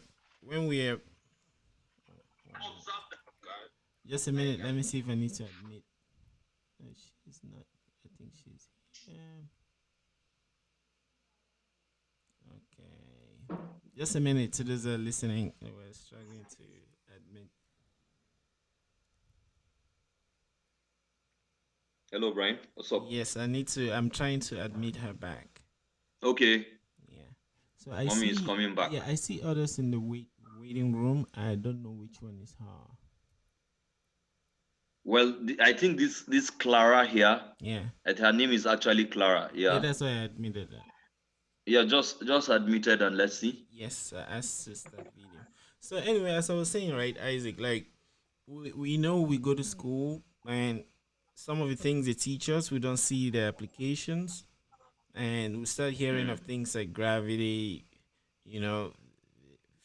Just a minute. Let me see if I need to admit. No, she's not. I think she's here. Okay. Just a minute to those listening. We're struggling to admit. Hello, Brian. What's up? Yes, I need to. I'm trying to admit her back. Okay. Yeah. So I Mommy is see. coming back. Yeah, I see others in the waiting room. I don't know which one is her. Well, I think this Clara here, Yeah. and her name is actually Clara. Yeah, Yeah. that's why I admitted that. Yeah, just admitted and let's see. Yes, I asked to start video. So anyway, as I was saying, right, Isaac, like we know we go to school and some of the things they teach us, we don't see the applications, and we start hearing of things like gravity, you know,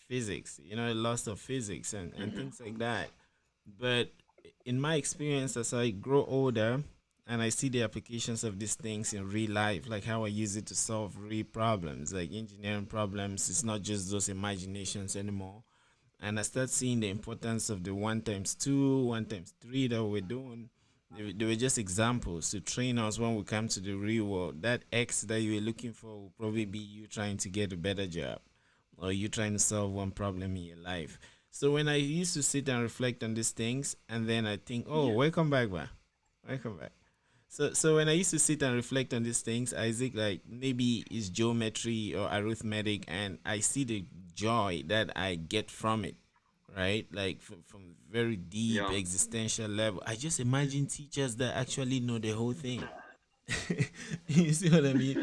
physics, lots of physics and things like that. But in my experience, as I grow older and I see the applications of these things in real life, like how I use it to solve real problems, like engineering problems, it's not just those imaginations anymore. And I start seeing the importance of the 1 times 2, 1 times 3 that we're doing. They were just examples to train us when we come to the real world. That X that you were looking for will probably be you trying to get a better job or you trying to solve one problem in your life. So when I used to sit and reflect on these things, and then I think, oh, welcome back, man. Welcome back. So when I used to sit and reflect on these things, Isaac, like maybe it's geometry or arithmetic, and I see the joy that I get from it, right? Like from very deep Yeah. existential level. I just imagine teachers that actually know the whole thing. You see what I mean?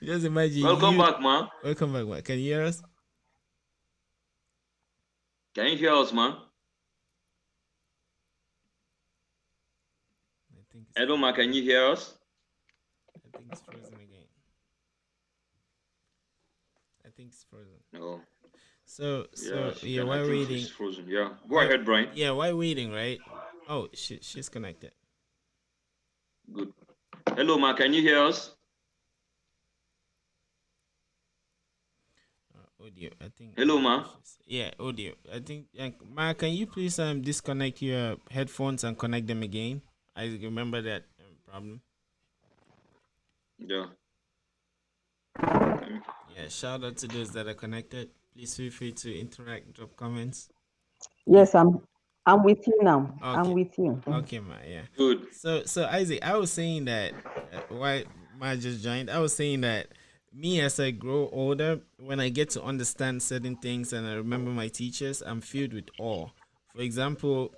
Just imagine Welcome you. back, man. Welcome back, man. Can you hear us? Can you hear us, man? I think it's Hello, man. Can you hear us? I think it's frozen again. I think it's frozen. No. So Yeah, while I think waiting. she's frozen. Yeah. Go ahead, Brian. Yeah, while waiting, right? Oh, she's connected. Good. Hello, man. Can you hear us? Audio. I think. Hello, ma. Yeah, audio. I think. Ma, can you please disconnect your headphones and connect them again? I remember that problem. Yeah. Yeah. Shout out to those that are connected. Please feel free to interact, drop comments. Yes, I'm with you now. Okay. I'm with you. Okay, ma. Yeah. Good. So Isaac, I was saying that why Ma just joined. I was saying that me as I grow older, when I get to understand certain things and I remember my teachers, I'm filled with awe. For example,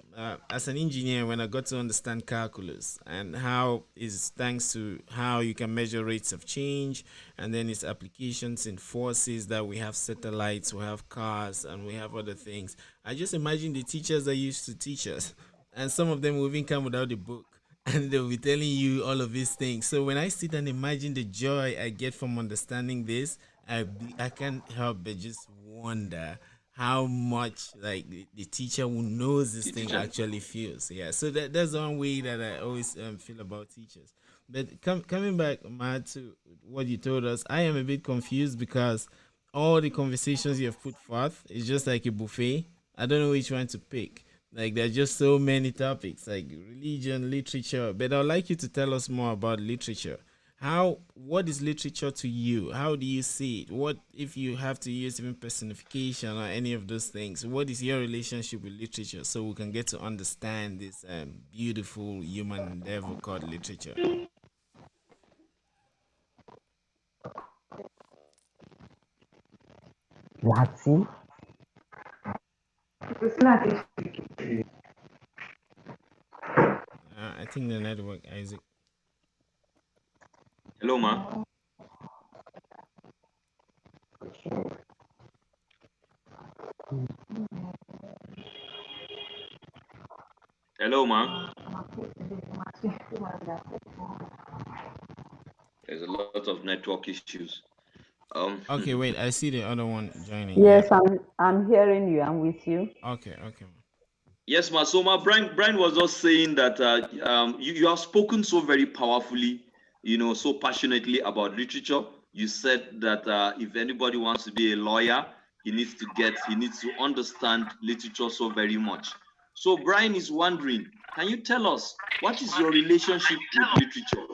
as an engineer, when I got to understand calculus and how is thanks to how you can measure rates of change and then its applications in forces that we have satellites, we have cars, and we have other things. I just imagine the teachers that used to teach us, and some of them will even come without a book. And they'll be telling you all of these things. So when I sit and imagine the joy I get from understanding this, I can't help but just wonder how much like the teacher who knows this The thing teacher. actually feels. Yeah, so that's one way that I always feel about teachers. But coming back, Matt, to what you told us, I am a bit confused because all the conversations you have put forth is just like a buffet. I don't know which one to pick. Like there's just so many topics like religion, literature. But I'd like you to tell us more about literature. How what is literature to you? How do you see it? What if you have to use even personification or any of those things? What is your relationship with literature so we can get to understand this beautiful human endeavor called literature? Lati. I think the network, Isaac. Hello, ma. Hello, ma. There's a lot of network issues. Okay, wait. I see the other one joining. Yeah. Yes, I'm hearing you. I'm with you. Okay. Okay. Yes, ma. So, ma, Brian was just saying that you have spoken so very powerfully, so passionately about literature. You said that if anybody wants to be a lawyer, he needs to understand literature so very much. So, Brian is wondering, can you tell us what is your relationship with literature?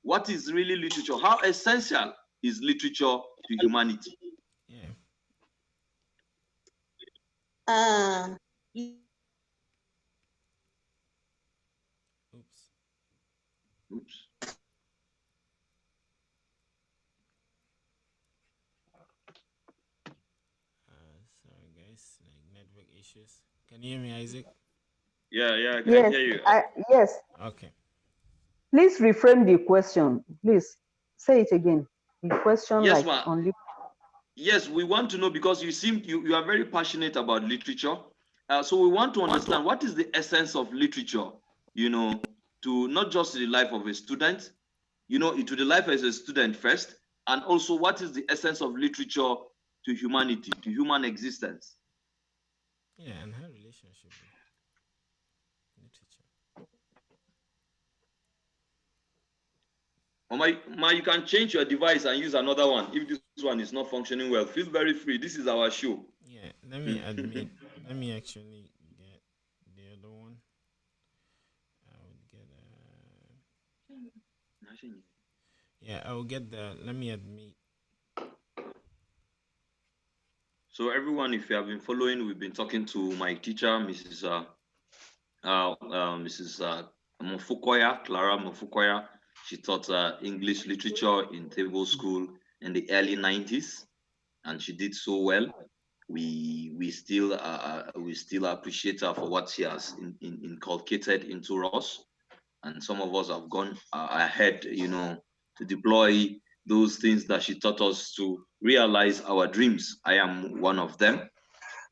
What is really literature? How essential is literature to humanity? Yeah. Uh, Oops. Oops. Sorry, guys. Like network issues. Can you hear me, Isaac? Yeah, I can Yes, hear you. yes. Okay. Please reframe the question. Please say it again. The question, Yes, like ma. only. Yes, we want to know because you are very passionate about literature. So we want to understand what is the essence of literature, to not just the life of a student, to the life as a student first, and also what is the essence of literature to humanity, to human existence. Yeah, and her relationship with literature. Or you can change your device and use another one if this one is not functioning well. Feel very free. This is our show. Yeah, let me admit. Let me actually get the other one. I would get yeah, I will get the. Let me admit. So everyone, if you have been following, we've been talking to my teacher, Mrs. Mofikoya, Clara Mofikoya. She taught English literature in Therbow School in the early 90s, and she did so well. We still appreciate her for what she has inculcated into us, and some of us have gone ahead, to deploy those things that she taught us to realize our dreams. I am one of them.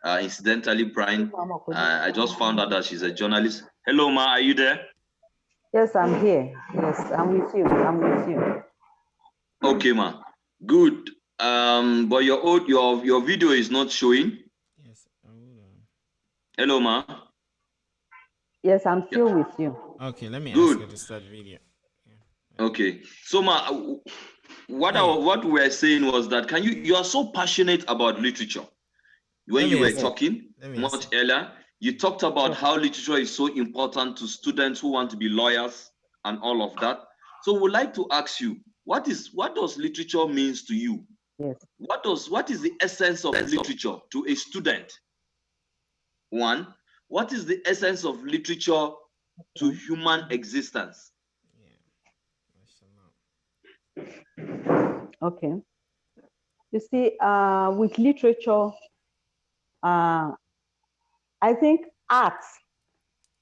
Incidentally, Brian, I just found out that she's a journalist. Hello, ma, are you there? Yes, I'm here. Yes, I'm with you. I'm with you. Okay, ma. Good. But your video is not showing. Yes, I will. Hello, ma. Yes, I'm still with you. Okay, let me ask Good. her to start video. Okay. So, ma, Hey, what we were saying was that you are so passionate about literature. When let you me were ask. talking Let me much ask. earlier, you talked about how literature is so important to students who want to be lawyers and all of that. So we'd like to ask you, what does literature means to you? Yes. What is the essence of literature to a student? One, what is the essence of literature to human existence? Yeah. Okay. You see, with literature, I think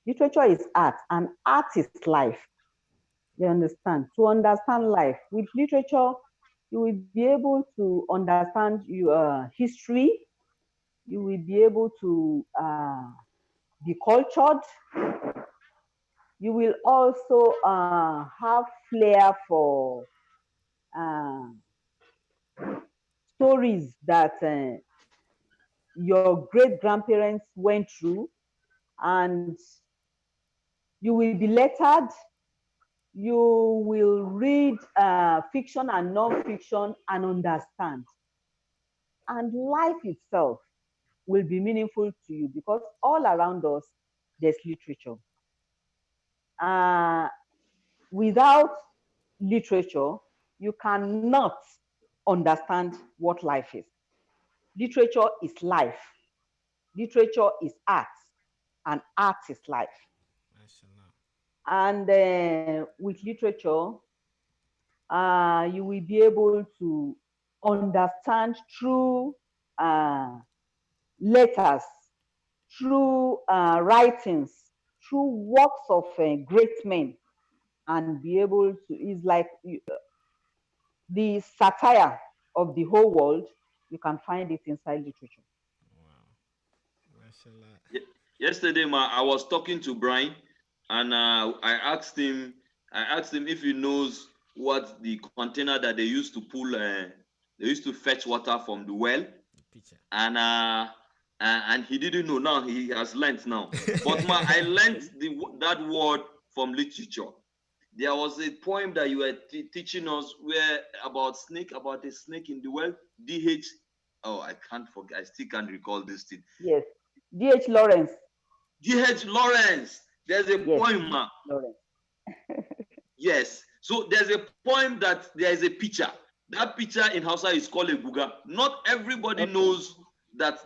literature is art, and art is life. You understand? To understand life, with literature, you will be able to understand your history. You will be able to be cultured. You will also have flair for uh, stories that your great grandparents went through, and you will be lettered. You will read fiction and non-fiction and understand. And life itself will be meaningful to you because all around us, there's literature. Uh, Without literature, you cannot understand what life is. Literature is life. Literature is art, and art is life. Mashallah. And with literature, you will be able to understand through uh, letters, through writings, through works of great men, and be able to, is like the satire of the whole world, you can find it inside literature. Wow. Mashallah. Yesterday, I was talking to Brian, and I asked him if he knows what the container that they used to pull, they used to fetch water from the well, The picture. and he didn't know. Now he has learnt now. But I learnt that word from literature. There was a poem that you were teaching us where about a snake in the well. DH. Oh, I can't forget. I still can't recall this thing. Yes. D.H. Lawrence. D.H. Lawrence. There's a Yes, poem, D.H. Lawrence. yes. So there's a poem that there is a picture. That picture in Hausa is called a guga. Not everybody knows that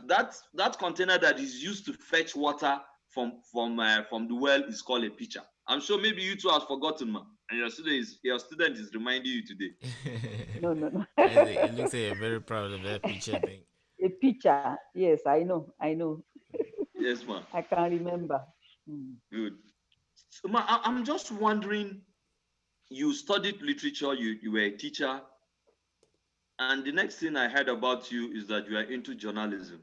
container that is used to fetch water from the well is called a pitcher. I'm sure maybe you two have forgotten, man, and your student is reminding you today. No, no, no. It looks like you're very proud of that picture thing. A picture. Yes, I know. I know. Yes, man. I can remember. Good. So, man, I'm just wondering. You studied literature. You were a teacher, and the next thing I heard about you is that you are into journalism.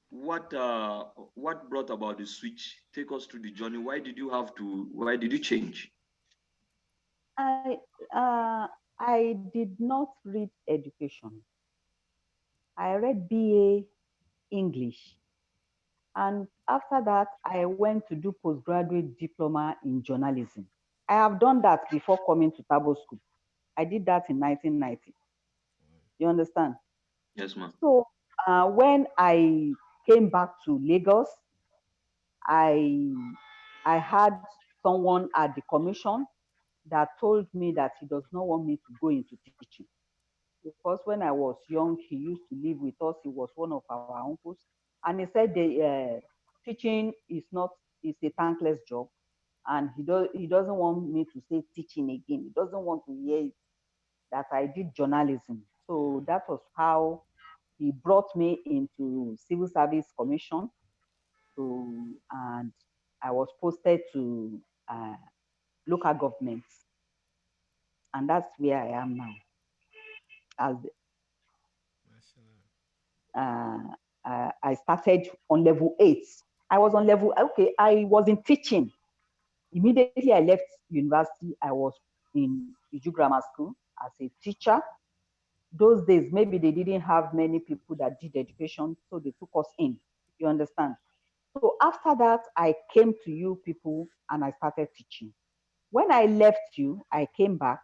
What brought about the switch? Take us through the journey. Why did you change? I I did not read education. I read BA English, and after that, I went to do postgraduate diploma in journalism. I have done that before coming to Therbow School. I did that in 1990. You understand? Yes, ma'am. So when I came back to Lagos, I I had someone at the commission that told me that he does not want me to go into teaching because when I was young, he used to live with us. He was one of our uncles, and he said the teaching is a thankless job, and he doesn't want me to say teaching again. He doesn't want to hear it, that I did journalism. So that was how he brought me into civil service commission to, and I was posted to uh, local governments, and that's where I am now. As Mashallah. uh, I started on level 8. I was on level, okay, I was in teaching. Immediately I left university, I was in Iju Grammar School as a teacher. Those days, maybe they didn't have many people that did education, so they took us in. You understand? So after that, I came to you people and I started teaching. When I left you, I came back,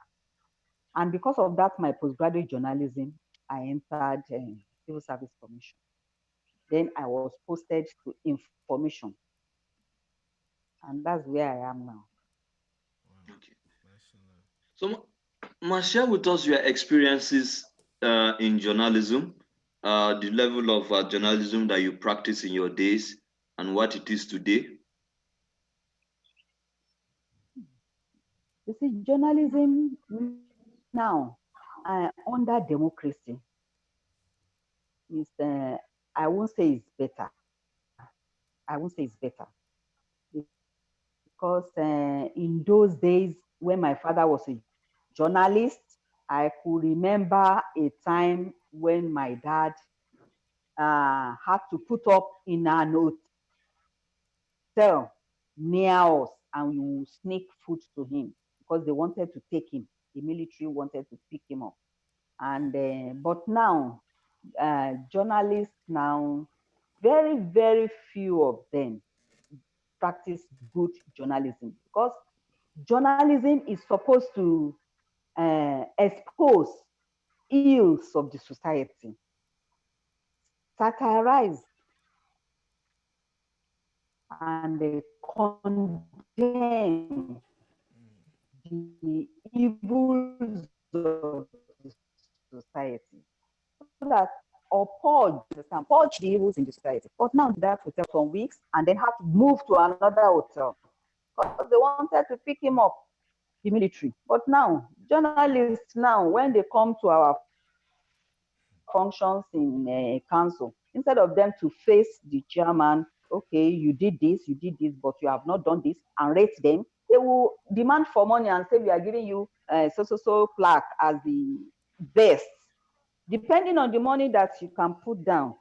and because of that, my postgraduate journalism, I entered Civil Service Commission. Then I was posted to information, and that's where I am now. Wow. Okay. Mashallah. So, share with us your experiences in journalism, the level of journalism that you practice in your days, and what it is today. You see, journalism now, under democracy, is I won't say it's better. I won't say it's better because in those days when my father was a journalist, I could remember a time when my dad had to put up in an hotel near us and we would sneak food to him because they wanted to take him. The military wanted to pick him up. And but now, journalists now very, very few of them practice good journalism, because journalism is supposed to expose ills of the society, satirize and condemn the evils of the society, so that, or purge, understand, purge the evils in the society. But now that hotel some weeks and then have to move to another hotel because they wanted to pick him up immediately. But now, journalists now, when they come to our functions in council, instead of them to face the chairman, okay, you did this, but you have not done this, and rate them, they will demand for money and say, we are giving you so plaque as the best, depending on the money that you can put down.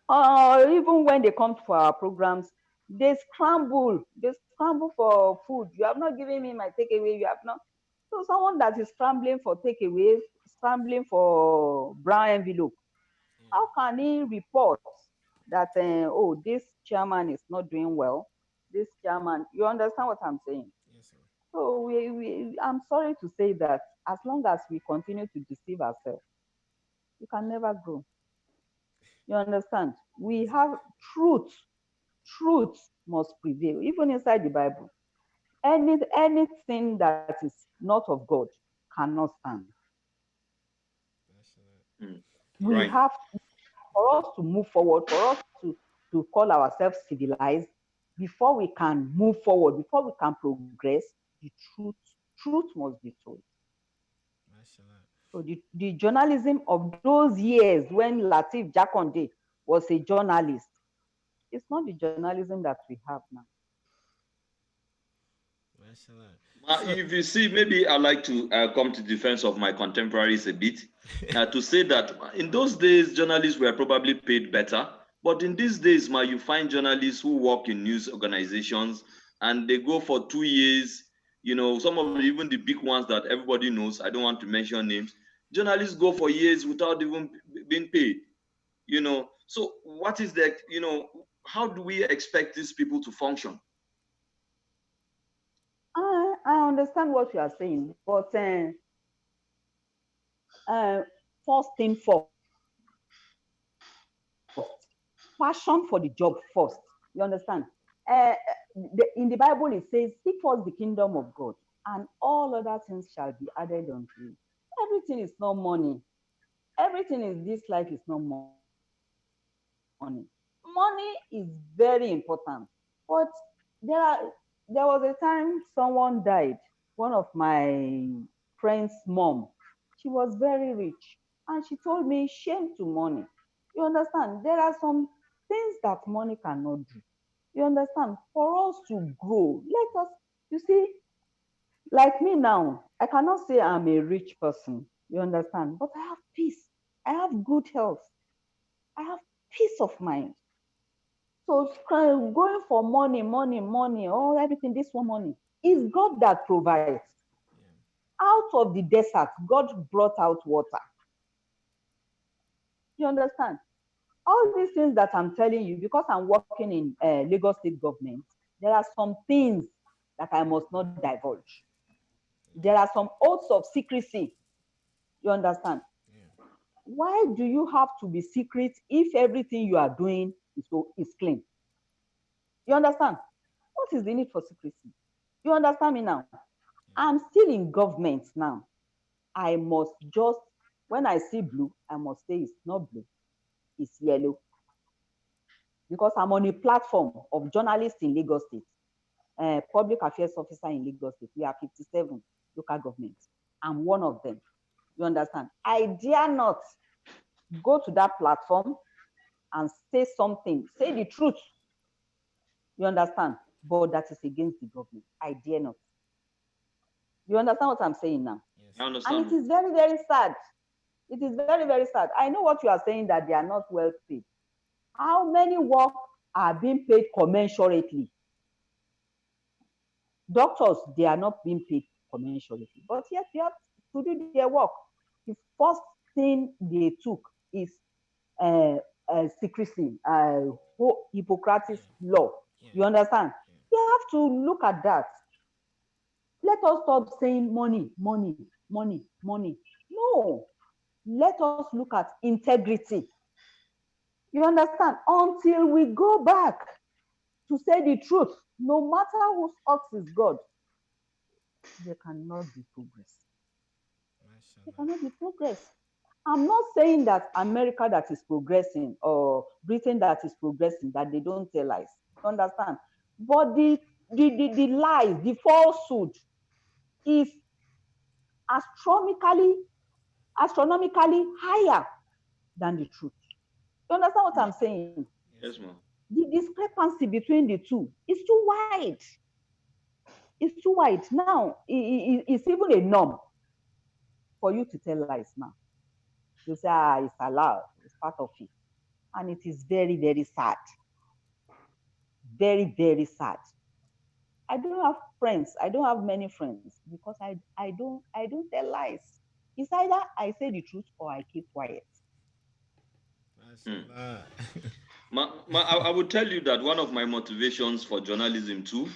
Or even when they come for our programs, they scramble for food. You have not given me my takeaway, you have not. So someone that is scrambling for takeaway, scrambling for brown envelope, how can he report that, oh, this chairman is not doing well? This chairman, you understand what I'm saying? Yes, sir. So I'm sorry to say that as long as we continue to deceive ourselves, we can never grow. You understand? We Yes, sir. have truth must prevail, even inside the Bible. Anything that is not of God cannot stand. That's Mm. We Right. have, for us to move forward, for us to call ourselves civilized, before we can move forward, before we can progress, the truth must be told. mashallah. So the journalism of those years when Latif Jakonde was a journalist, it's not the journalism that we have now. Mashallah. So If you see, maybe I like to come to defense of my contemporaries a bit, to say that in those days, journalists were probably paid better. But in these days, you find journalists who work in news organizations and they go for 2 years. Some of even the big ones that everybody knows, I don't want to mention names, journalists go for years without even being paid. So what is the, how do we expect these people to function? I understand what you are saying, but first thing first, passion for the job first. You understand? Uh, in the Bible, it says, "Seek first the kingdom of God, and all other things shall be added unto you." Everything is not money. Everything is this life is not money. Money is very important, but there are there was a time someone died. One of my friend's mom, she was very rich, and she told me, shame to money. You understand? There are some things that money cannot do. You understand? For us to grow, let us, you see, like me now, I cannot say I'm a rich person. You understand? But I have peace. I have good health. I have peace of mind. So going for money, oh, everything, this one money, is God that provides. yeah. Out of the desert, God brought out water. You understand? All these things that I'm telling you, because I'm working in Lagos State government, there are some things that I must not divulge. There are some oaths of secrecy. You understand? Yeah. Why do you have to be secret if everything you are doing is clean? You understand? What is the need for secrecy? You understand me now? Yeah. I'm still in government now. I must just, when I see blue, I must say it's not blue, it's yellow. Because I'm on a platform of journalists in Lagos State, public affairs officer in Lagos State. We are 57 local governments. I'm one of them. You understand? I dare not go to that platform and say something, say the truth. You understand? But that is against the government. I dare not. You understand what I'm saying now? Yes, I sir. And it understand. is very, very sad. It is very, very sad. I know what you are saying, that they are not well paid. How many work are being paid commensurately? Doctors, they are not being paid commensurately, but yet they have to do their work. The first thing they took is secrecy, Hippocratic law. Yeah. You understand? We have to look at that. Let us stop saying money, money, money, money. No, let us look at integrity. You understand? Until we go back to say the truth, no matter whose ox is God, there cannot be progress. There cannot be progress. I'm not saying that America that is progressing or Britain that is progressing, that they don't tell lies. You understand? But the lies, the falsehood is astronomically higher than the truth. You understand what I'm saying? Yes, ma'am. The discrepancy between the two is too wide. It's too wide. Now, it's even a norm for you to tell lies now. You say, it's allowed, it's part of it. And it is very, very sad. Very, very sad. I don't have friends. I don't have many friends because I don't tell lies. It's either I say the truth or I keep quiet. I would tell you that one of my motivations for journalism too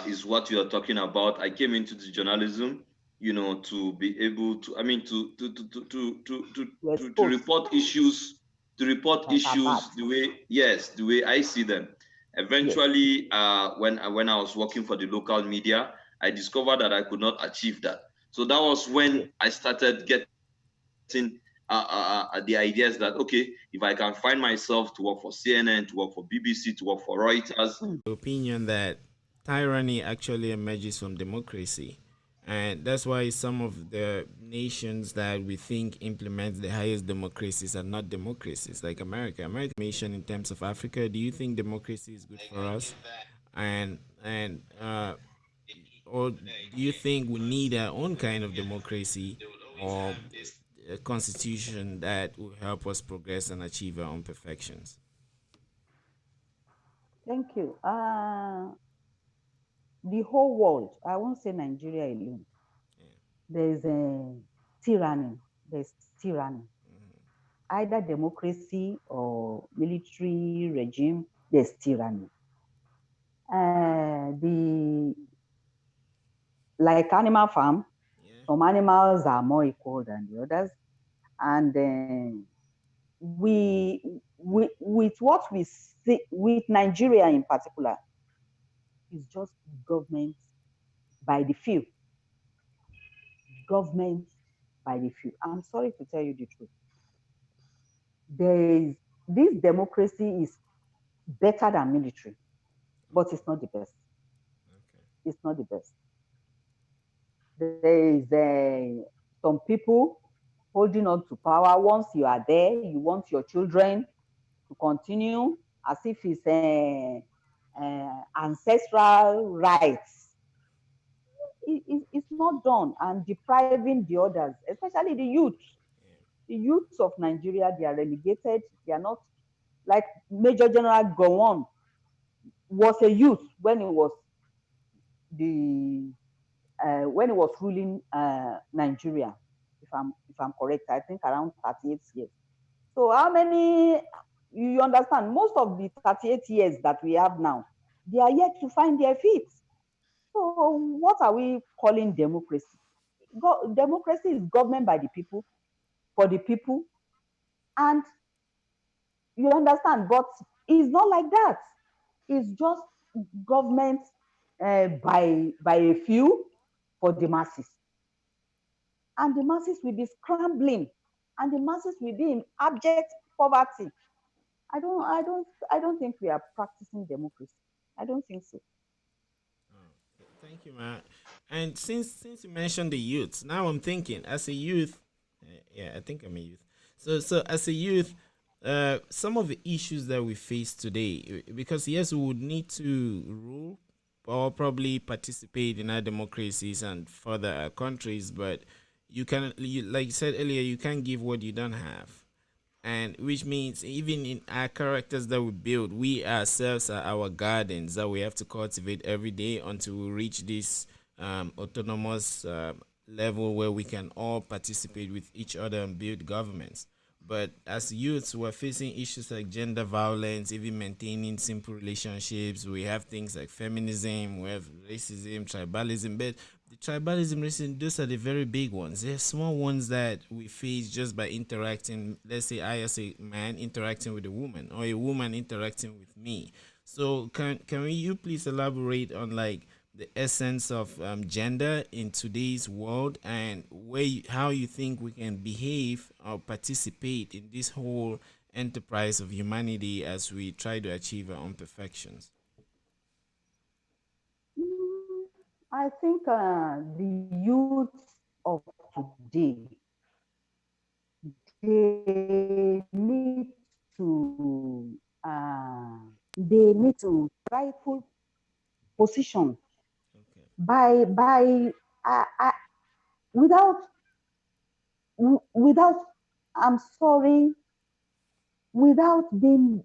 is what you are talking about. I came into the journalism, to be able to, I mean, to report issues, the way I see them. Eventually, when I was working for the local media, I discovered that I could not achieve that. So that was when I started getting the ideas that, okay, if I can find myself to work for CNN, to work for BBC, to work for Reuters. The opinion that tyranny actually emerges from democracy. And that's why some of the nations that we think implement the highest democracies are not democracies, like America. America nation in terms of Africa. Do you think democracy is good for us? Or do you think we need our own kind of democracy or a constitution that will help us progress and achieve our own perfections? Thank you. The whole world, I won't say Nigeria alone, there's a tyranny. There's tyranny. Either democracy or military regime, there's tyranny. Like animal farm, some animals are more equal than the others. And with what we see, with Nigeria in particular, is just government by the few. Government by the few. I'm sorry to tell you the truth. This democracy is better than military, but it's not the best. It's not the best. There is some people holding on to power. Once you are there, you want your children to continue as if it's ancestral rights. It's not done, and depriving the others, especially the youth. The youths of Nigeria, they are relegated. They are not like Major General Gowon was a youth when he was ruling Nigeria. If I'm correct, I think around 38 years. So how many? You understand? Most of the 38 years that we have now, they are yet to find their feet. So what are we calling democracy? Democracy is government by the people, for the people, and you understand, but it's not like that. It's just government by a few for the masses. And the masses will be scrambling, and the masses will be in abject poverty. I don't think we are practicing democracy. I don't think so. Thank you, man. And since you mentioned the youth, now I'm thinking as a youth, I think I'm a youth. So as a youth, some of the issues that we face today, because yes, we would need to rule or probably participate in our democracies and further our countries, but like you said earlier, you can't give what you don't have. And which means even in our characters that we build, we ourselves are our gardens that we have to cultivate every day until we reach this autonomous level where we can all participate with each other and build governments. But as youths, we're facing issues like gender violence, even maintaining simple relationships. We have things like feminism, we have racism, tribalism. But the tribalism, racism, those are the very big ones. There's small ones that we face just by interacting. Let's say I, as a man, interacting with a woman, or a woman interacting with me. So can you please elaborate on like the essence of gender in today's world, and how you think we can behave or participate in this whole enterprise of humanity as we try to achieve our own perfections? Mm, I think the youth of today, they need to they need to rightful position Okay. by without without, I'm sorry, without being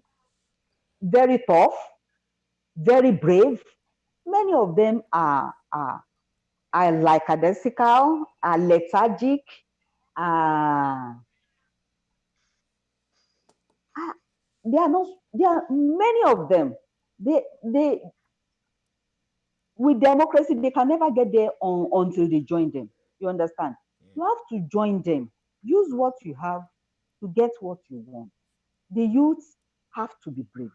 very tough, very brave. Many of them are lackadaisical, are lethargic, are, are they are not, there are many of them. They with democracy, they can never get there until they join them. You understand? Yeah. You have to join them. Use what you have to get what you want. The youths have to be brave.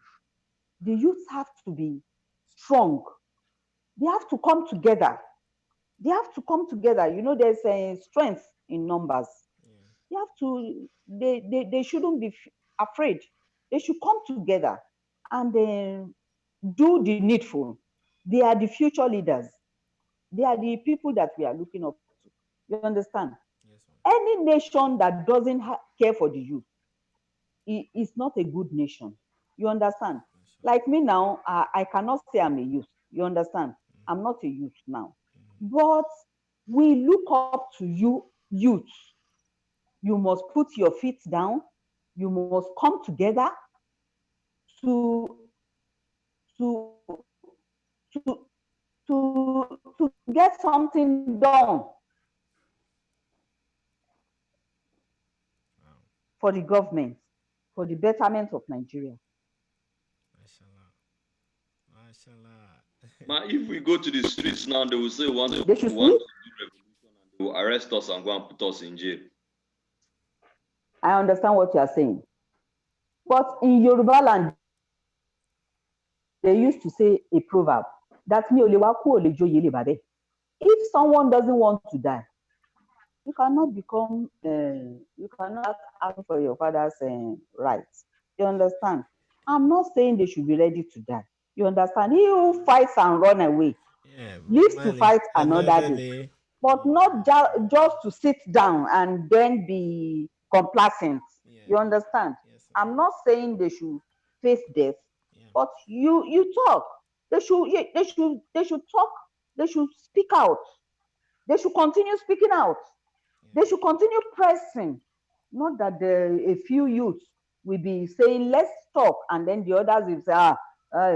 The youths have to be strong. They have to come together. They have to come together. You know, there's a strength in numbers. Yeah. They have to, they shouldn't be afraid. They should come together and do the needful. They are the future leaders. They are the people that we are looking up to. You understand? Yes, ma'am. Any nation that doesn't care for the youth is not a good nation. You understand? Mashallah. Like me now, I cannot say I'm a youth. You understand? I'm not a youth now. But we look up to you, youth. You must put your feet down. You must come together to to to to get something done Wow. for the government, for the betterment of Nigeria. Mashallah. Mashallah. Ma, if we go to the streets now, they will say They should want sleep. to do revolution and they will arrest us and go and put us in jail. I understand what you are saying. But in Yoruba land, they used to say a proverb that mi ò lè wá kú ò lè joyè lè bàbẹ́. If someone doesn't want to die, you cannot become, you cannot ask for your father's rights. You understand? I'm not saying they should be ready to die. You understand? He who fights and run away Yeah, lives to Mali. fight another Another day, day. but not just to sit down and then be complacent. Yeah. You understand? Yes, sir. I'm not saying they should face death, Yeah. but you talk. They should talk. They should speak out. They should continue speaking out. They should continue pressing. Not that a few youths will be saying, let's talk, and then the others will say,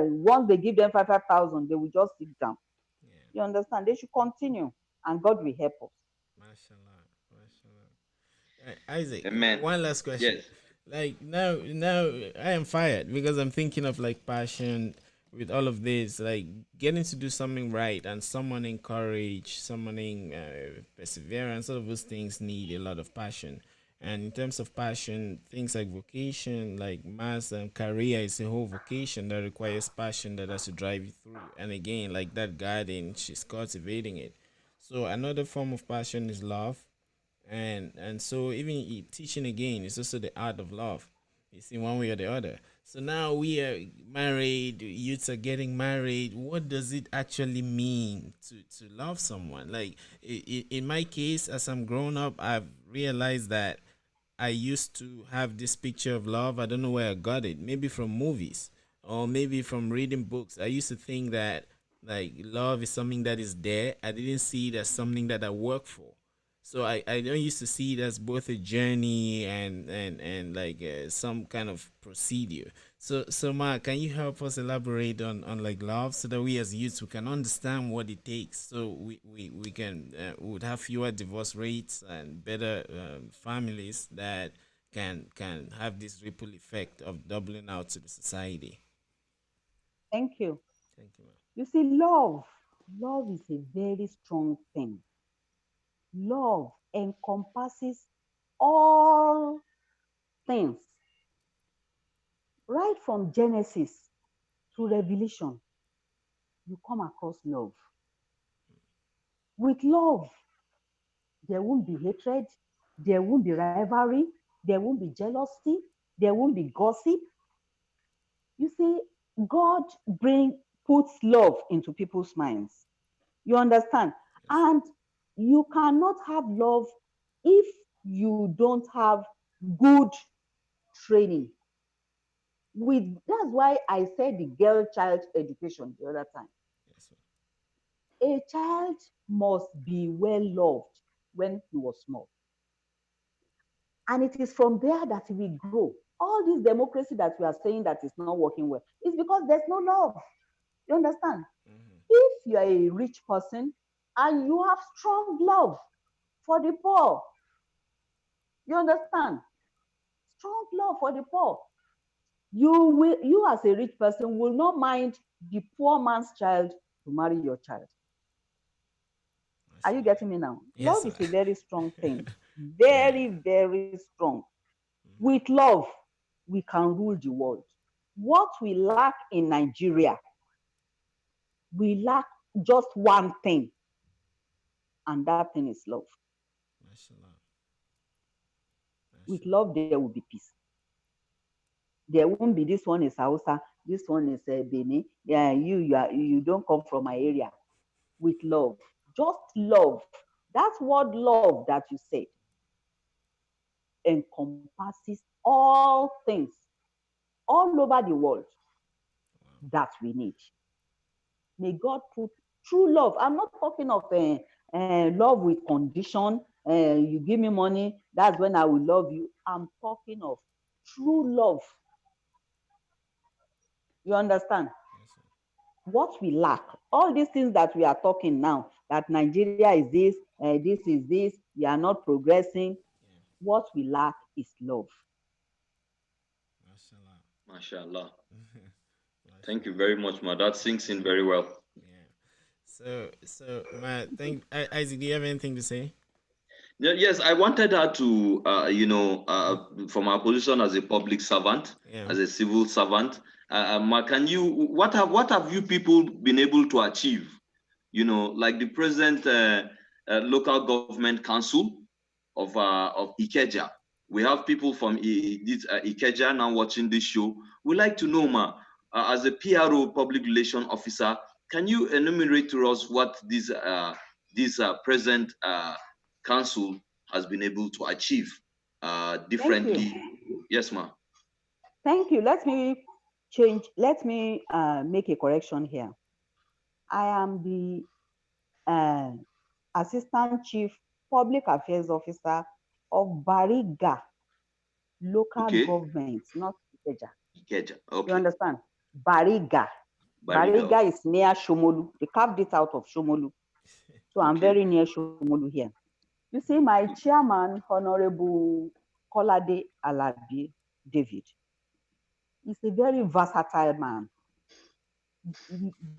once they give them 5,000, they will just sit down. Yeah. You understand? They should continue, and God will help us. Mashallah. Mashallah. Isaac, Amen. one last question. Yes. Like now I am fired because I'm thinking of like passion with all of this, like getting to do something right and summoning courage, summoning perseverance. All of those things need a lot of passion. And in terms of passion, things like vocation, like mass and career is a whole vocation that requires passion that has to drive you through. And again, like that garden, she's cultivating it. So another form of passion is love, and so even teaching again is also the art of love. You see, one way or the other. So now we are married, youths are getting married. What does it actually mean to love someone? Like in my case, as I'm grown up, I've realized that I used to have this picture of love. I don't know where I got it. Maybe from movies or maybe from reading books. I used to think that like love is something that is there. I didn't see it as something that I work for. So I don't used to see it as both a journey and like some kind of procedure. So Mark, can you help us elaborate on like love so that we as youths we can understand what it takes, so we can would have fewer divorce rates and better families that can have this ripple effect of doubling out to the society. Thank you. Thank you, ma'am. You see, love is a very strong thing. Love encompasses all things, right from Genesis to Revelation. You come across love. With love, there won't be hatred, there won't be rivalry, there won't be jealousy, there won't be gossip. You see, God bring puts love into people's minds. You understand? Yes, And you cannot have love if you don't have good training. With that's why I said the girl child education the other time. yes, ma'am. A child must be well loved when he was small. And it is from there that we grow. All this democracy that we are saying that is not working well is because there's no love. You understand? Mm-hmm. If you are a rich person and you have strong love for the poor, you understand? Strong love for the poor. You as a rich person will not mind the poor man's child to marry your child. Are you Mashallah. getting me now? Yes, Love sir. is a very strong thing. Yeah. Very, very strong. With love, we can rule the world. What we lack in Nigeria, we lack just one thing, and that thing is love. Mashallah. With Mashallah. love, there will be peace. There won't be this one is Hausa, this one is Benin. Yeah, you don't come from my area. With love, just love. That word love that you said encompasses all things all over the world Wow. that we need. May God put true love. I'm not talking of love with condition. You give me money, that's when I will love you. I'm talking of true love. You understand? Yes, sir. What we lack, all these things that we are talking now, that Nigeria is this is this, we are not progressing. Yeah. What we lack is love. Mashallah. Mashallah. Thank you Mashallah. very much, ma. That sinks in very well. Yeah. So, Matt, Isaac, do you have anything to say? Yes, I wanted her to, from our position as a public servant, Yeah. as a civil servant, ma, what have you people been able to achieve? Like the present local government council of Ikeja. We have people from Ikeja now watching this show. We like to know, ma, as a PRO, public relation officer, can you enumerate to us what this present council has been able to achieve Thank you. differently? Yes, ma. Thank you. Let me make a correction here. I am the uh, Assistant Chief Public Affairs Officer of Bariga local Okay. government, not Ikeja. Ikeja. You Okay. understand? Bariga. Bariga. Bariga Okay. is near Shomolu. They carved it out of Shomolu. So I'm Okay. very near Shomolu here. You see, my chairman, Honorable Kolade Alabi David, is a very versatile man.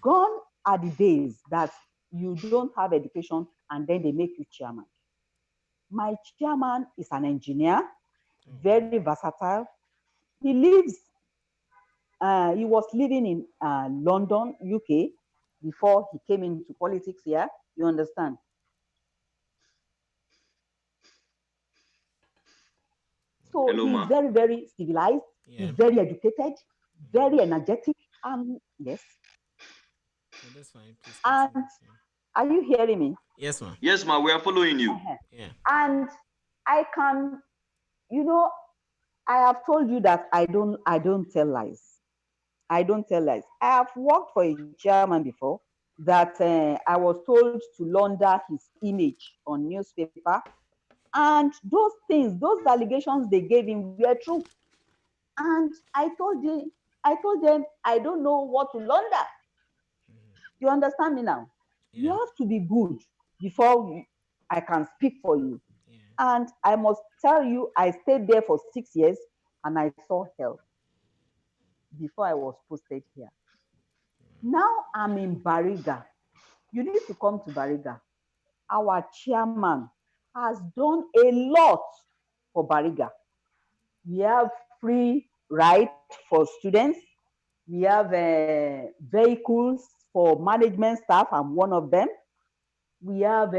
Gone are the days that you don't have education and then they make you chairman. My chairman is an engineer, Oh, very versatile. He lives, he was living in London, UK, before he came into politics here. You understand? So Hello, he's ma. very, very civilized. yeah. He's very educated, very energetic. Yes. Yeah, that's fine. Please And continue. Yeah. are you hearing me? Yes, ma'am. Yes, ma. We are following you. Uh-huh. Yeah. And I can, you know, I have told you that I don't tell lies. I don't tell lies. I have worked for a chairman before that I was told to launder his image on newspaper, and those things, those allegations they gave him were true. And I told them I don't know what to launder. Mm-hmm. You understand me now? You Yeah. have to be good before I can speak for you. Yeah. And I must tell you, I stayed there for 6 years and I saw hell before I was posted here. Now I'm in Bariga. You need to come to Bariga. Our chairman has done a lot for Bariga. We have free ride for students. We have vehicles for management staff. I'm one of them. We have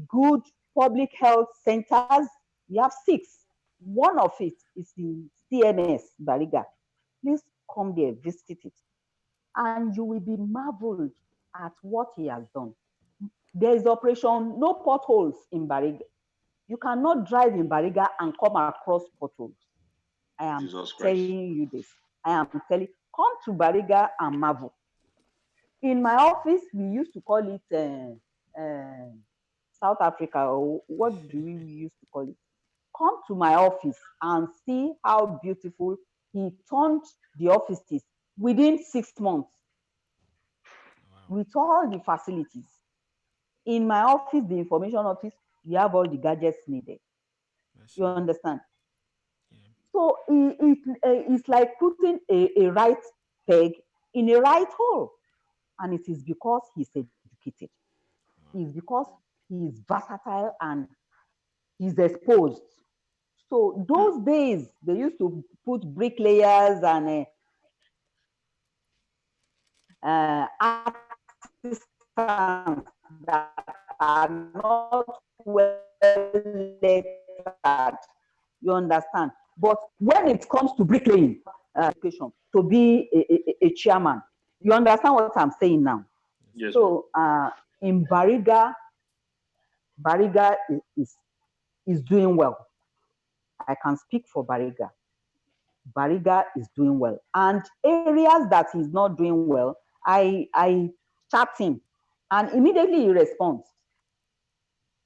good public health centers. We have six. One of it is in CMS Bariga. Please come there, visit it, and you will be marveled at what he has done. There is operation no potholes in Bariga. You cannot drive in Bariga and come across potholes. I am Jesus Christ. telling you this. I am telling. Come to Bariga and marvel. In my office, we used to call it South Africa, or what do we used to call it? Come to my office and see how beautiful he turned the offices within 6 months Wow. with all the facilities. In my office, the information office, we have all the gadgets needed. You Mashallah. understand? Yeah. So it's like putting a right peg in a right hole. And it is because he's educated. It's Wow. because he is versatile and he's exposed. So those days they used to put bricklayers and artisans that are not well lettered. You understand? But when it comes to bricklaying, education, to be a chairman, you understand what I'm saying now? Yes, Yes, ma'am. ma'am. So in Bariga, Bariga is doing well. I can speak for Bariga. Bariga is doing well. And areas that he's not doing well, I chat him and immediately he responds.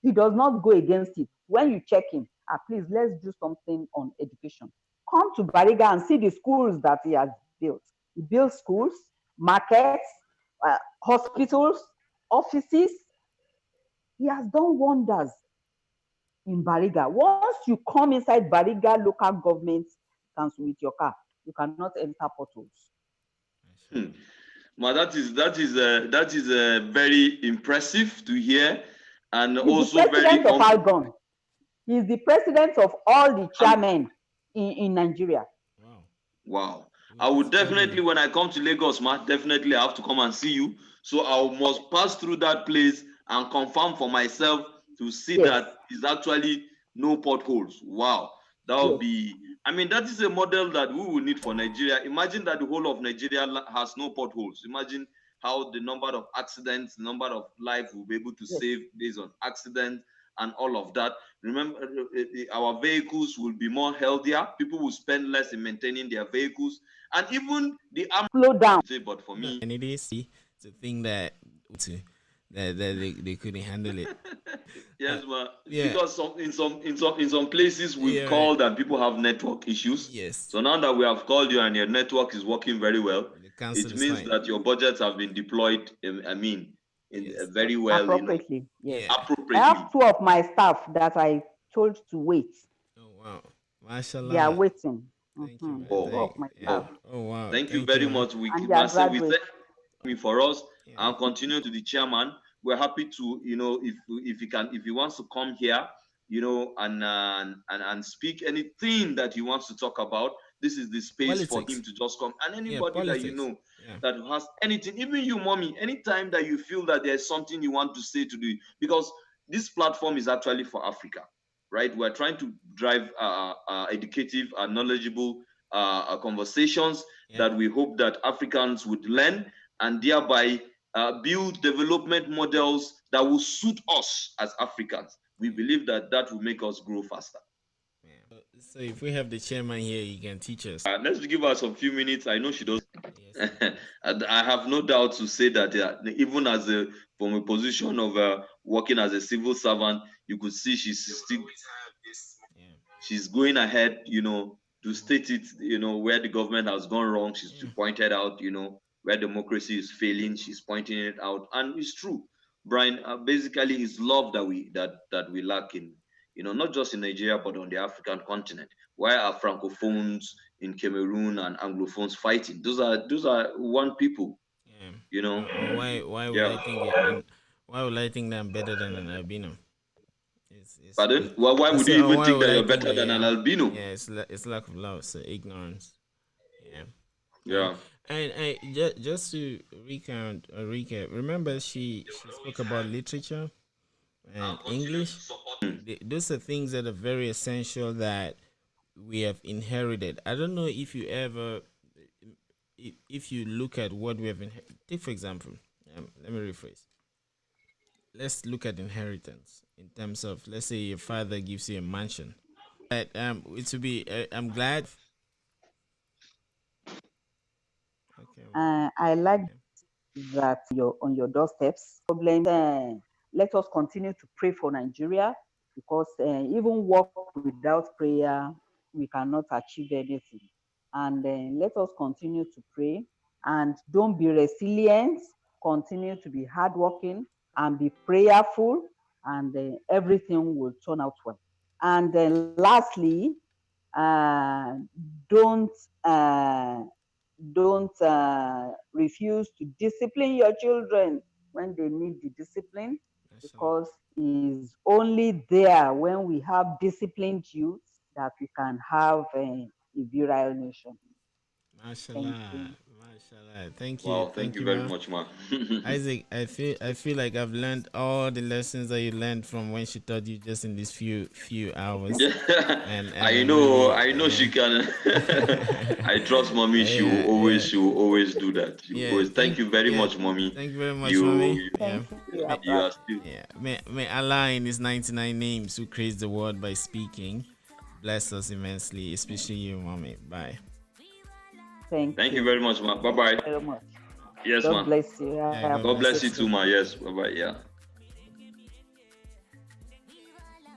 He does not go against it. When you check him, please let's do something on education. Come to Bariga and see the schools that he has built. He built schools, markets, hospitals, offices. He has done wonders in Bariga. Once you come inside Bariga local government council with your car, you cannot enter portals. Hmm. Mashallah. Ma, that is very impressive to hear, and He's the also very president of Algon. He's the president of all the um, chairmen in Nigeria. Wow. wow. We I need would to come definitely, here. when I come to Lagos, ma, definitely I have to come and see you. So I must pass through that place and confirm for myself to see Yes, that it's actually no potholes. Wow. That would yes, be, I mean, that is a model that we will need for Nigeria. Imagine that the whole of Nigeria has no potholes. Imagine how the number of accidents, the number of lives we'll be able to yes. save based on accidents and all of that. Remember, our vehicles will be more healthier. People will spend less in maintaining their vehicles, and even the arm. Slow down. But for No, me, and it is to think that to that they couldn't handle it. yes, ma, Yeah. because in some places we've Yeah. called and people have network issues. Yes. So now that we have called you and your network is working very well, The council it is means fine. that your budgets have been deployed. I mean, in Yes. very well, Appropriately, yes. Yeah. I have appropriately. two of my staff that I told to wait. Oh wow. They are Mashallah. waiting. Thank you, man. Oh, Two of Thank my yeah. staff, oh, Oh wow. thank you Thank you, very man. much. We and keep they are myself. We graduates. thank me for us Yeah. and continue to the chairman. We're happy to, if he can, if he wants to come here, and speak anything that he wants to talk about. This is the space for him Politics. to just come. And Yeah, anybody that politics. Yeah. that has anything, even you, mommy, anytime that you feel that there's something you want to say to the, because this platform is actually for Africa, right? We're trying to drive educative and knowledgeable conversations Yeah. that we hope that Africans would learn and thereby build development models that will suit us as Africans. We believe that that will make us grow faster. Yeah. So if we have the chairman here, he can teach us. Let's give her some few minutes. I know she does. Yes, of course. And I have no doubt to say that even from a position of working as a civil servant, you could see Yeah. she's going ahead, to state it, where the government has gone wrong. She's Yeah. pointed out, where democracy is failing. She's pointing it out, and it's true, Brian. Basically, it's love that we lack not just in Nigeria, but on the African continent. Why are Francophones in Cameroon and Anglophones fighting? Those are one people, Yeah. Why would Yeah. I think why would I think that I'm better than an albino? Pardon? Well, why I would say, you even why think would that I you're think better that than an albino? it's lack of love, so ignorance. Yeah. Yeah. And just to recap, remember she spoke about literature and English. Those are things that are very essential that we have inherited. I don't know if you ever, if you look at what we have inherited. Take for example, let me rephrase. Let's look at inheritance in terms of, let's say your father gives you a mansion. But it would be. I'm glad. Okay. I like that you're on your doorsteps. Problem. Let us continue to pray for Nigeria because even work without prayer, we cannot achieve anything. And let us continue to pray and don't be resilient. Continue to be hardworking and be prayerful, and everything will turn out well. And then lastly, uh, don't uh, don't refuse to discipline your children when they need the discipline, because it's only there when we have disciplined youth that we can have a virile nation. Thank Mashallah, you. mashallah. Thank you, Wow, thank thank you you, very ma. much, ma. Isaac, I feel like I've learned all the lessons that you learned from when she taught you just in these few hours. Yeah. And I I'm know, really, I know she can. I trust mommy. yeah. She will always do that. She will Yeah, always. Thank you very much, mommy. thank you very much, You, mommy. Yeah, Thank you, you Abba. are still. yeah. May Allah in His 99 names, who creates the world by speaking, bless us immensely, especially you, mommy. Bye. Thank you very much, ma. Bye bye. Very much. Yes, God ma. bless you. Yeah, God God bless you bless you. too, ma. Yes. Bye bye. Yeah.